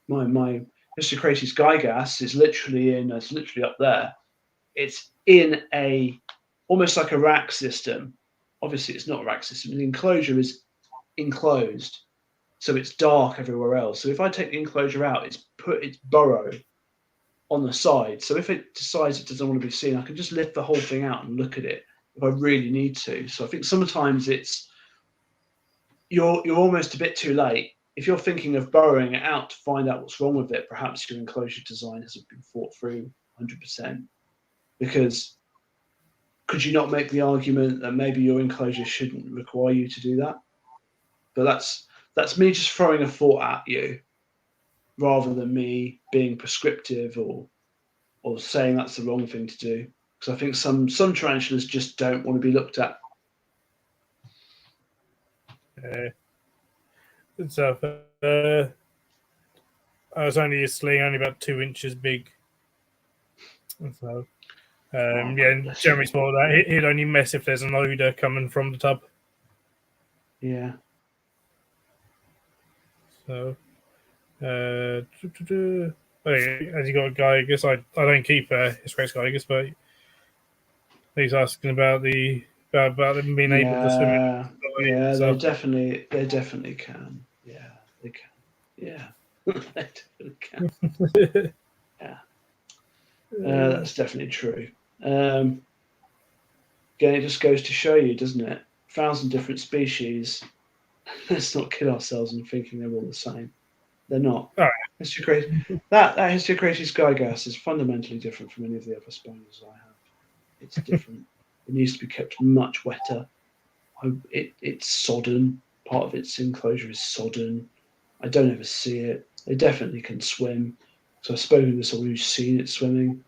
my Histocrates gygas is literally up there. It's in almost like a rack system. Obviously, it's not a rack system. The enclosure is enclosed, so it's dark everywhere else. So if I take the enclosure out, it's put its burrow on the side. So if it decides it doesn't want to be seen, I can just lift the whole thing out and look at it if I really need to. So I think sometimes you're almost a bit too late. If you're thinking of burrowing it out to find out what's wrong with it, perhaps your enclosure design hasn't been thought through 100%. Because could you not make the argument that maybe your enclosure shouldn't require you to do that? But that's me just throwing a thought at you, rather than me being prescriptive or saying that's the wrong thing to do. Because I think some tarantulas just don't want to be looked at. So I was only a sling, only about 2 inches big. So and Jeremy's more that he'd only mess if there's an odor coming from the tub. Yeah. So has he got a guy? I guess I don't keep his race guy, I guess, but he's asking about them being able to swim. Yeah, they definitely can. Yeah, they can. Yeah, they definitely can. Yeah, that's definitely true. Again, it just goes to show you, doesn't it? 1,000 different species. Let's not kid ourselves in thinking they're all the same. They're not. All right. That Histocrates gygas is fundamentally different from any of the other spiders I have. It's different. It needs to be kept much wetter. It's sodden. Part of its enclosure is sodden. I don't ever see it. They definitely can swim. So I've spoken to someone who's seen it swimming.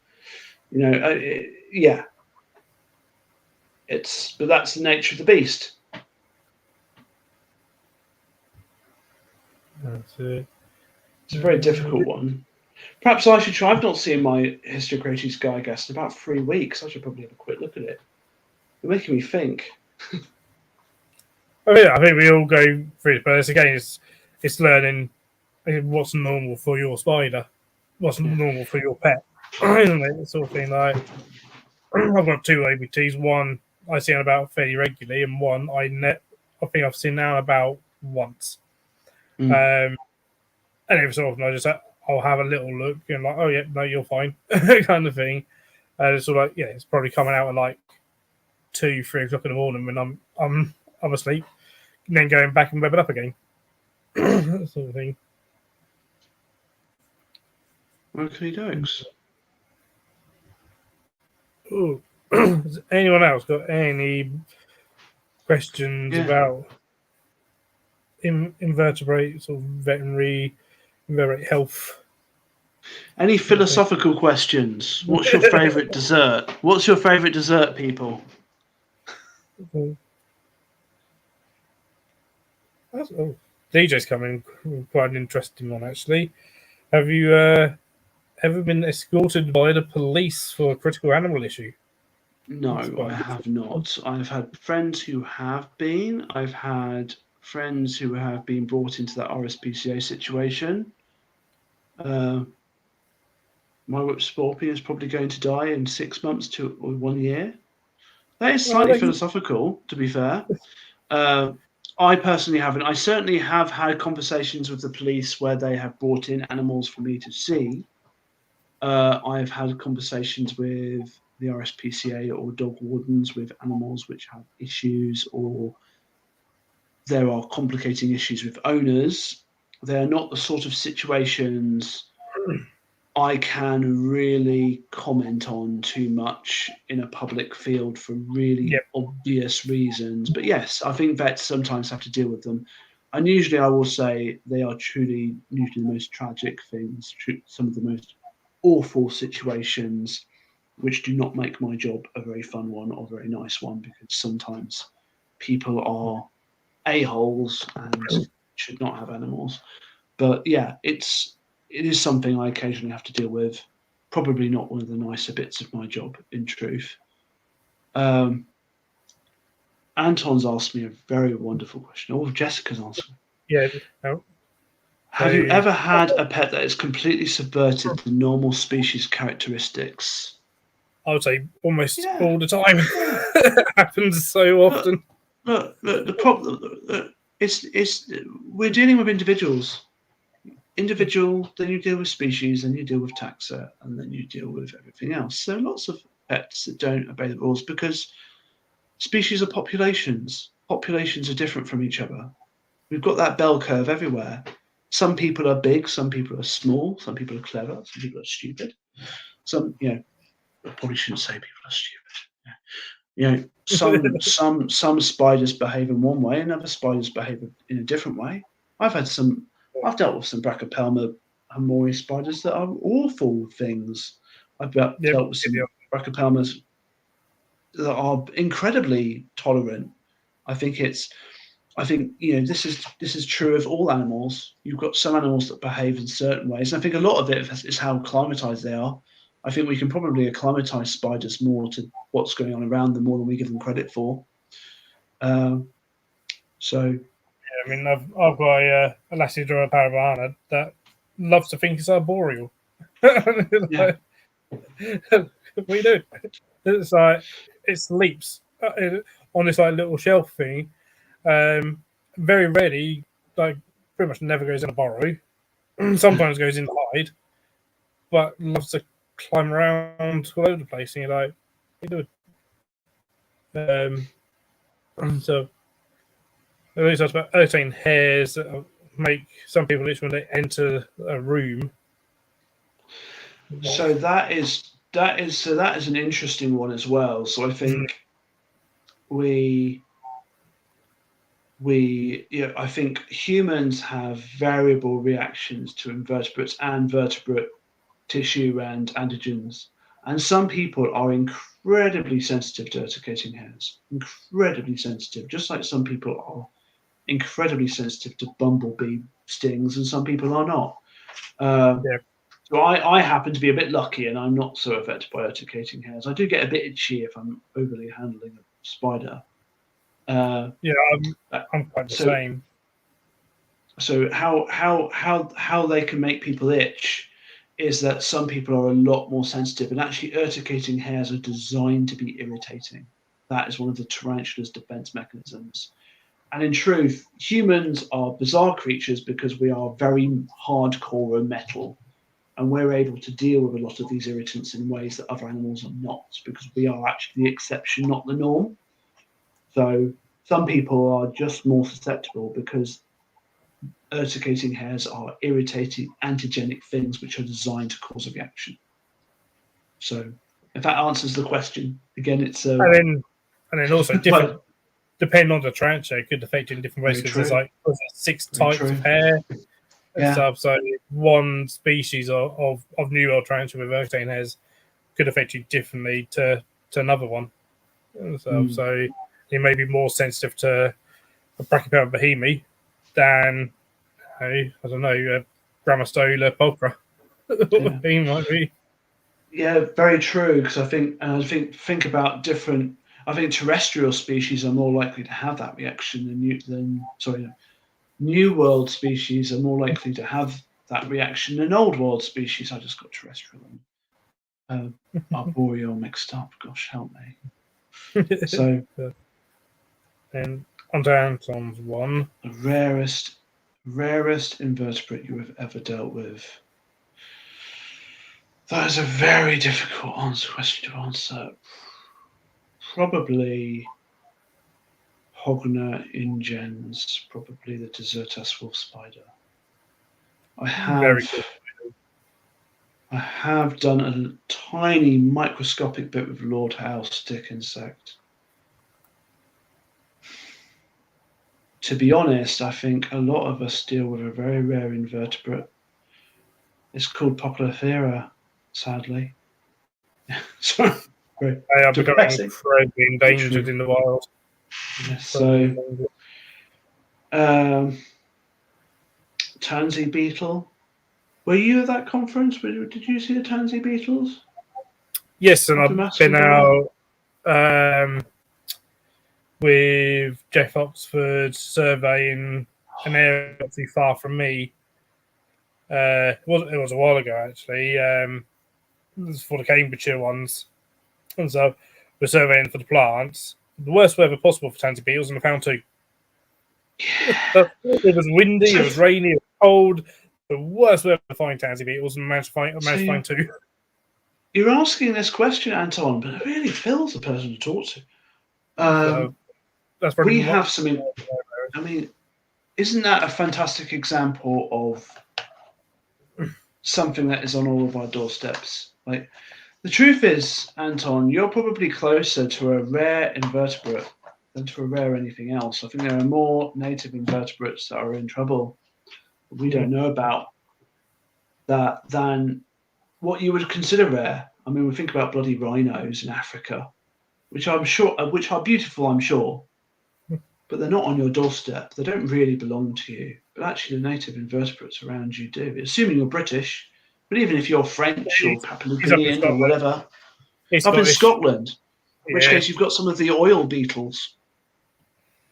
Yeah. But that's the nature of the beast. That's it. It's a very difficult one. Perhaps I should try. I've not seen my History of Creation Sky Guest in about 3 weeks. I should probably have a quick look at it. You're making me think. Oh yeah, I think we all go through it, but it's learning what's normal for your spider, what's normal for your pet, isn't it? Sort of thing. Like I've got 2 ABTs. One I see about fairly regularly, and one I think I've seen now about once. And every so often I'll have a little look and like, oh yeah, no, you're fine, kind of thing. And it's sort of like, yeah, it's probably coming out at like 2, 3 o'clock in the morning when I'm asleep, and then going back and web it up again, that sort of thing. Okay, dokes. Ooh. Has anyone else got any questions about invertebrates or veterinary, invertebrate health? Any philosophical questions? What's your favourite dessert? What's your favourite dessert, people? DJ's coming, quite an interesting one actually. Have you ever been escorted by the police for a critical animal issue? No, I have not. I've had friends who have been. I've had friends who have been brought into that RSPCA situation. My whip scorpion is probably going to die in 6 months to 1 year. That is slightly philosophical, to be fair. I personally haven't. I certainly have had conversations with the police where they have brought in animals for me to see. I've had conversations with the RSPCA or dog wardens with animals which have issues, or there are complicating issues with owners. They're not the sort of situations I can really comment on too much in a public field for really obvious reasons. But yes, I think vets sometimes have to deal with them. And usually I will say they are usually the most tragic things, some of the most awful situations, which do not make my job a very fun one or very nice one, because sometimes people are a-holes and should not have animals. But yeah, it is something I occasionally have to deal with. Probably not one of the nicer bits of my job, in truth. Anton's asked me a very wonderful question. Oh, Jessica's asked me. Yeah. No. Have you ever had a pet that has completely subverted the normal species characteristics? I would say almost all the time. It happens so often. Look, the problem is we're dealing with individuals. Individual, then you deal with species, then you deal with taxa, and then you deal with everything else. So lots of pets that don't obey the rules because species are populations. Populations are different from each other. We've got that bell curve everywhere. Some people are big, some people are small, some people are clever, some people are stupid. Some, I probably shouldn't say people are stupid. Some spiders behave in one way, and other spiders behave in a different way. I've dealt with some Brachypelma hamori spiders that are awful things. I've dealt with some Brachypelmas that are incredibly tolerant. I think this is true of all animals. You've got some animals that behave in certain ways. And I think a lot of it is how acclimatized they are. I think we can probably acclimatize spiders more to what's going on around them more than we give them credit for. I mean, I've got a Lassiodora parabana that loves to think it's arboreal. We do. It's like it sleeps on this like little shelf thing. Very rarely, like pretty much never goes in a burrow. Sometimes goes in to hide, but loves to climb around all over the place. And you're like, what are you doing? So at least I was about saying hairs that make some people itch when they enter a room. So that is an interesting one as well. So I think I think humans have variable reactions to invertebrates and vertebrate tissue and antigens. And some people are incredibly sensitive to urticating hairs, incredibly sensitive, just like some people are incredibly sensitive to bumblebee stings, and some people are not. Um, Yeah. so I happen to be a bit lucky, and I'm not so affected by urticating hairs. I do get a bit itchy if I'm overly handling a spider. Yeah, I'm quite the So same. so how they can make people itch is that some people are a lot more sensitive, and actually urticating hairs are designed to be irritating. That is one of the tarantula's defense mechanisms. And in truth, humans are bizarre creatures because we are very hardcore and metal, and we're able to deal with a lot of these irritants in ways that other animals are not, because we are actually the exception, not the norm. So some people are just more susceptible because urticating hairs are irritating antigenic things which are designed to cause a reaction. So if that answers the question, again, it's And then also different, well, depending on the tarantula, it could affect you in different ways very because there's true, like was it 6 very types true. of hair and Yeah. stuff. So one species of New World tarantula with urticane hairs could affect you differently to another one. And stuff. Mm. So you may be more sensitive to a Brachypelma bohemi than I don't know, Grammostola pulchra. Yeah. He might be. Yeah, very true. Because think about different. I think terrestrial species are more likely to have that reaction than New World species are more likely to have that reaction than Old World species. I just got terrestrial and arboreal mixed up. Gosh, help me. So And on to Anton's one. the rarest invertebrate you have ever dealt with. That is a very difficult question to answer. Probably Hogna ingens, probably the Desertas wolf spider. I Very have good. I have done a tiny microscopic bit with Lord Howe stick insect. To be honest, I think a lot of us deal with a very rare invertebrate. It's called Poplithera, sadly. So very They are becoming depressing. incredibly endangered True. in the wild. Yes, Incredibly so endangered. tansy beetle. Were you at that conference? Did you see the tansy beetles? Yes, and I've been Optimascodon? out with Jeff Oxford surveying an area not too far from me. It was a while ago actually. It was for the Cambridgeshire ones, and so we're surveying for the plants. The worst weather possible for tansy beetles, and I found two. It was windy, it So, was rainy, it was cold. The worst weather to find tansy beetles, and so managed to find two. you're asking this question, Anton, but really Phil's the person to talk to. So that's probably We my, have some. I mean, isn't that a fantastic example of something that is on all of our doorsteps? Like, the truth is, Anton, you're probably closer to a rare invertebrate than to a rare anything else. I think there are more native invertebrates that are in trouble that we don't know about that than what you would consider rare. I mean, we think about bloody rhinos in Africa, which which are beautiful, I'm sure, but they're not on your doorstep. They don't really belong to you. But actually, the native invertebrates around you do, assuming you're British. But even if you're French or Papua New he's up in Guinean or Scotland. whatever, He's up in Scottish. Scotland, in which Yeah. case you've got some of the oil beetles.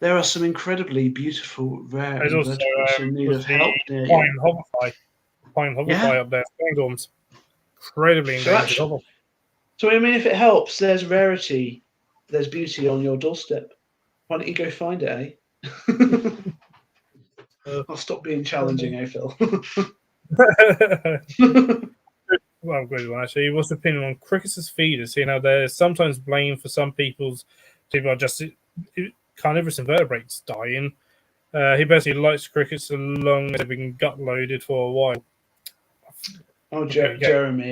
There are some incredibly beautiful, rare There's also invertebrates in need was of the help near you. pine hoverfly. Pine Yeah. hoverfly up there, Spangorms. Incredibly So endangered actually, hoverfly. so I mean, if it helps, there's rarity, there's beauty on your doorstep. Why don't you go find it, eh? I'll stop being challenging, eh, Phil? Well, good one actually. What's the opinion on crickets as feeders? Seeing how they're sometimes blamed for some people are just carnivorous invertebrates dying. He basically likes crickets as long as they've been gut loaded for a while. Oh, Okay, yeah. Jeremy,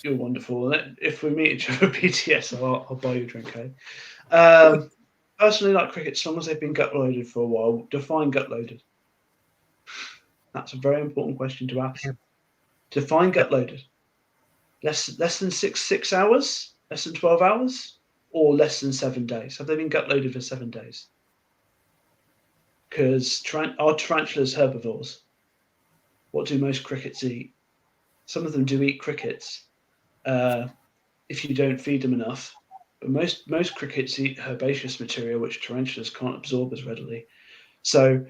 you're wonderful. If we meet each other at PTS, I'll buy you a drink, eh? Personally, like crickets, as long as they've been gut loaded for a while. Define gut loaded. That's a very important question to ask. Define gut loaded. Less than six hours, less than 12 hours, or less than 7 days. Have they been gut loaded for 7 days? because are tarantulas herbivores? What do most crickets eat? Some of them do eat crickets if you don't feed them enough. But most crickets eat herbaceous material, which tarantulas can't absorb as readily. So,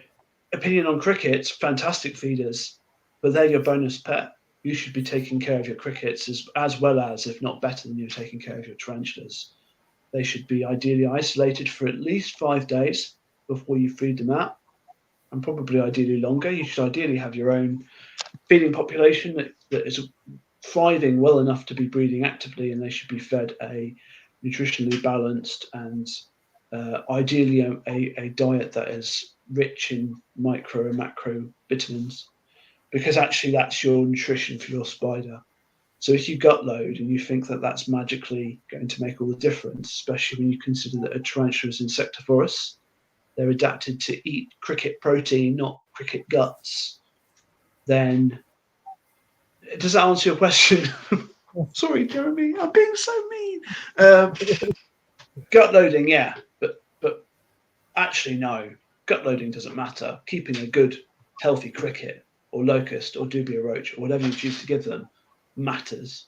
opinion on crickets: fantastic feeders, but they're your bonus pet. You should be taking care of your crickets as well as, if not better than you're taking care of your tarantulas. They should be ideally isolated for at least 5 days before you feed them out, and probably ideally longer. You should ideally have your own feeding population that is thriving well enough to be breeding actively, and they should be fed a nutritionally balanced and ideally a diet that is rich in micro and macro vitamins, because actually that's your nutrition for your spider. So if you gut load and you think that that's magically going to make all the difference, especially when you consider that a tarantula is insectivorous, they're adapted to eat cricket protein, not cricket guts, then does that answer your question? Sorry, Jeremy, I'm being so mean. Gut loading, yeah, but actually no. Gut loading doesn't matter. Keeping a good, healthy cricket or locust or dubia roach or whatever you choose to give them matters.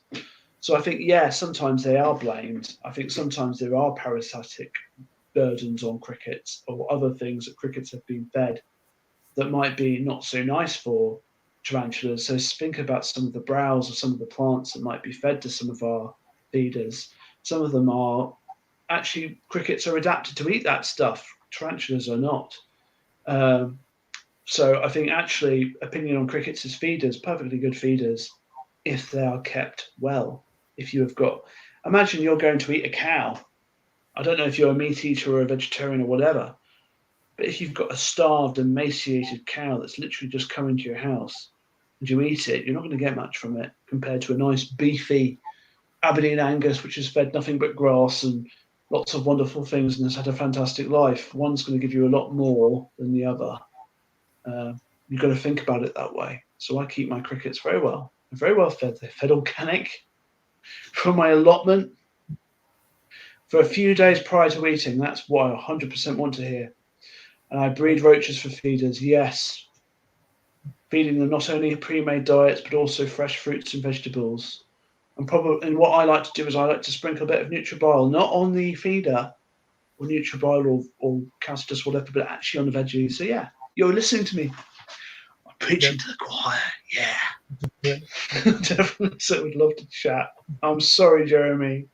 So I think, yeah, sometimes they are blamed. I think sometimes there are parasitic burdens on crickets or other things that crickets have been fed that might be not so nice for tarantulas. So think about some of the browse or some of the plants that might be fed to some of our feeders. Some of them are actually, crickets are adapted to eat that stuff. Tarantulas are not. So I think actually opinion on crickets as feeders, perfectly good feeders, if they are kept well. If you have got, imagine you're going to eat a cow. I don't know if you're a meat eater or a vegetarian or whatever, but if you've got a starved, emaciated cow that's literally just come into your house and you eat it, you're not going to get much from it compared to a nice beefy Aberdeen Angus, which is fed nothing but grass and lots of wonderful things and has had a fantastic life. One's going to give you a lot more than the other. You've got to think about it that way. So I keep my crickets very well. They're very well fed. They're fed organic from my allotment for a few days prior to eating. That's what I 100% want to hear. And I breed roaches for feeders, yes. Feeding them not only pre-made diets, but also fresh fruits and vegetables. And what I like to do is I like to sprinkle a bit of NutriBile, not on the feeder, or NutriBile or Calcitus, whatever, but actually on the veggies. So yeah, you're listening to me. I'm preaching to the choir, yeah. Definitely, so would love to chat. I'm sorry, Jeremy.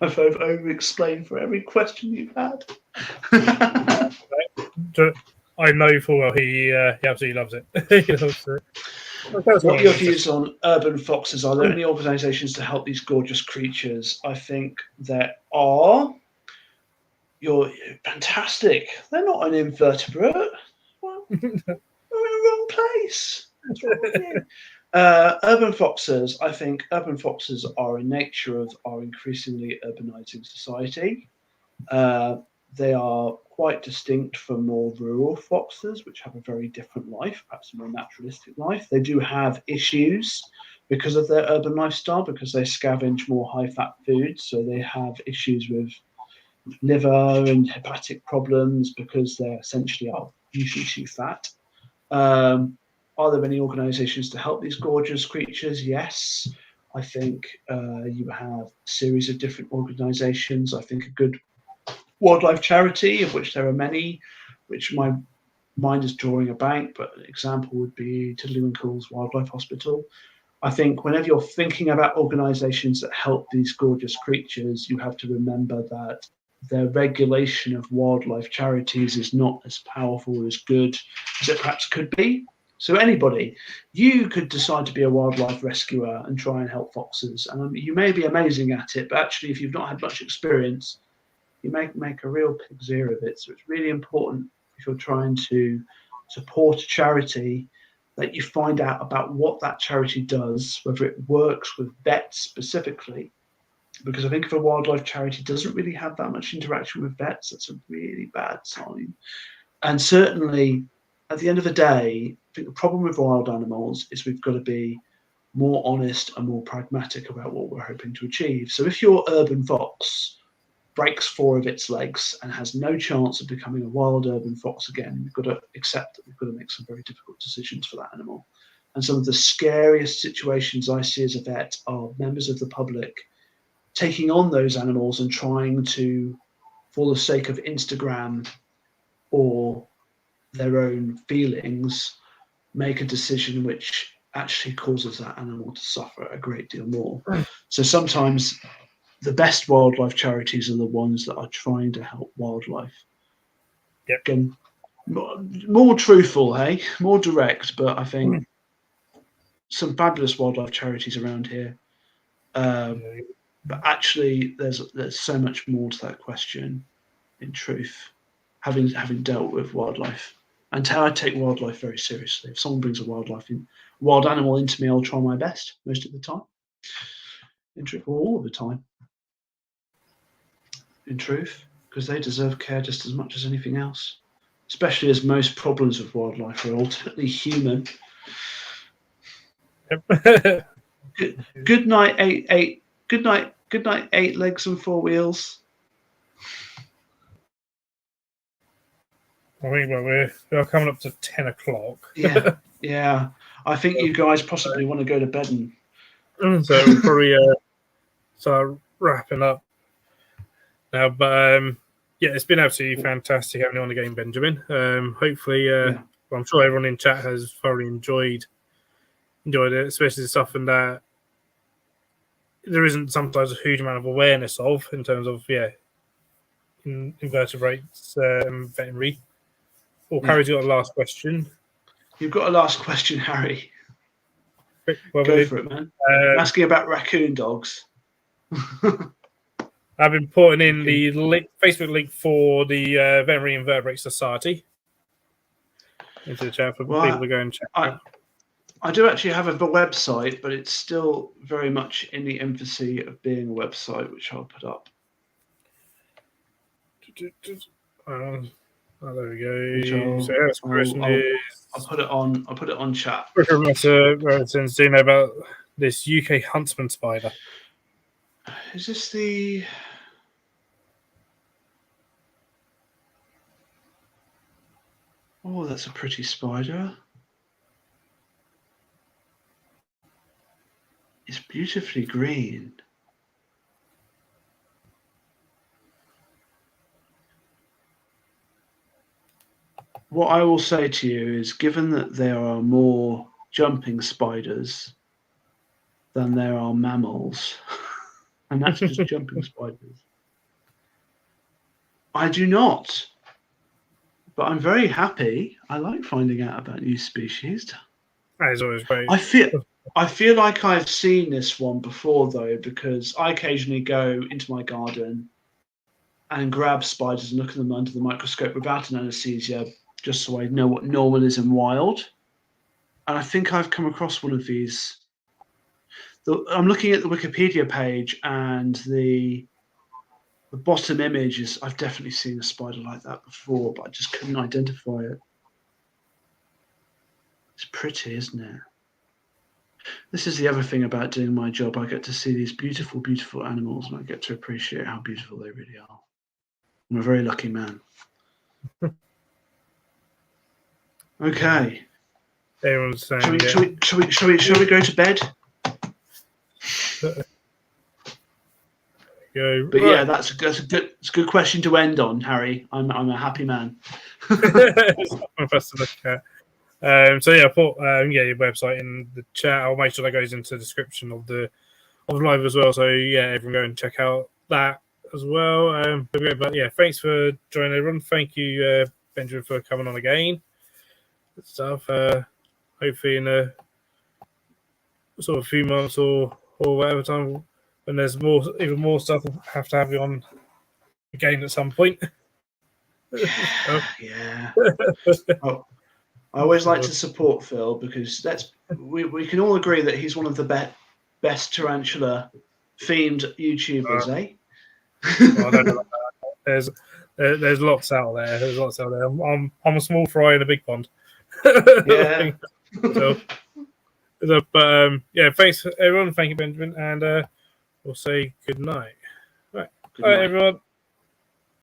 I've over-explained for every question you've had. I know full well he absolutely loves it. He loves it. What are your views on urban foxes? Are there any organisations to help these gorgeous creatures? I think there are. You're fantastic. They're not an invertebrate. Well, we're in the wrong place. What's wrong with you? Urban foxes. I think urban foxes are a nature of our increasingly urbanising society. They are quite distinct from more rural foxes, which have a very different life, perhaps a more naturalistic life. They do have issues because of their urban lifestyle, because they scavenge more high-fat foods. So they have issues with liver and hepatic problems because they essentially are usually too fat. Are there any organisations to help these gorgeous creatures? Yes. I think you have a series of different organisations. I think a good wildlife charity, of which there are many, which my mind is drawing a blank, but an example would be Tiddlywinkle's Wildlife Hospital. I think whenever you're thinking about organisations that help these gorgeous creatures, you have to remember that their regulation of wildlife charities is not as powerful, as good as it perhaps could be. So anybody, you could decide to be a wildlife rescuer and try and help foxes. And you may be amazing at it, but actually if you've not had much experience, you make a real pig's ear of it. So it's really important if you're trying to support a charity that you find out about what that charity does, whether it works with vets specifically. Because I think if a wildlife charity doesn't really have that much interaction with vets, that's a really bad sign. And certainly, at the end of the day, I think the problem with wild animals is we've got to be more honest and more pragmatic about what we're hoping to achieve. So if you're urban fox, breaks 4 of its legs and has no chance of becoming a wild urban fox again, we've got to accept that we've got to make some very difficult decisions for that animal. And some of the scariest situations I see as a vet are members of the public taking on those animals and trying to, for the sake of Instagram or their own feelings, make a decision which actually causes that animal to suffer a great deal more. So sometimes the best wildlife charities are the ones that are trying to help wildlife. Yep. Again, more truthful, hey, more direct, but I think some fabulous wildlife charities around here. But actually, there's so much more to that question. In truth, having dealt with wildlife, and I take wildlife very seriously. If someone brings a wild animal into me, I'll try my best most of the time. In truth, or all of the time. In truth, because they deserve care just as much as anything else. Especially as most problems with wildlife are ultimately human. Yep. Good night, eight. Good night, 8 legs and 4 wheels. I think we're coming up to 10 o'clock. Yeah. I think you guys possibly want to go to bed and. So we'll probably start wrapping up now. But yeah, it's been absolutely fantastic having you on the game, Benjamin. Hopefully, well, I'm sure everyone in chat has thoroughly enjoyed it, especially the stuff and that there isn't sometimes a huge amount of awareness of in terms of invertebrates veterinary. Harry's got a last question. You've got a last question, Harry. Well, go for it, man. Asking about raccoon dogs. I've been putting in the Facebook link for the Veterinary Invertebrate Society into the chat for people to go and check out. I do actually have a website, but it's still very much in the infancy of being a website, which I'll put up. Oh, there we go. So the question is, I'll put it on chat. Since do you know about this UK huntsman spider? Is this the? Oh, that's a pretty spider. It's beautifully green. What I will say to you is, given that there are more jumping spiders than there are mammals, and that's just jumping spiders, I do not. But I'm very happy. I like finding out about new species. That is always great. I feel like I've seen this one before, though, because I occasionally go into my garden and grab spiders and look at them under the microscope without an anesthesia, just so I know what normal is and wild. And I think I've come across one of these. I'm looking at the Wikipedia page, and the bottom image is, I've definitely seen a spider like that before, but I just couldn't identify it. It's pretty, isn't it? This is the other thing about doing my job. I get to see these beautiful, beautiful animals, and I get to appreciate how beautiful they really are. I'm a very lucky man. Okay. Everyone's saying, shall we go to bed? Go. But yeah, that's a good question to end on, Harry. I'm a happy man. So yeah, put your website in the chat. I'll make sure that goes into the description of the live as well. So yeah, everyone go and check out that as well. But yeah, thanks for joining everyone. Thank you, Benjamin, for coming on again. Good stuff. Hopefully in a sort of few months or whatever time when there's even more stuff, we'll have to have you on again at some point. Yeah. Oh, I always like to support Phil, because we can all agree that he's one of the best tarantula themed YouTubers, eh? Well, I don't know about that. There's lots out there. There's lots out there. I'm a small fry in a big pond. Yeah. But yeah, thanks everyone. Thank you, Benjamin, and we'll say good night. Right, Good night, everyone.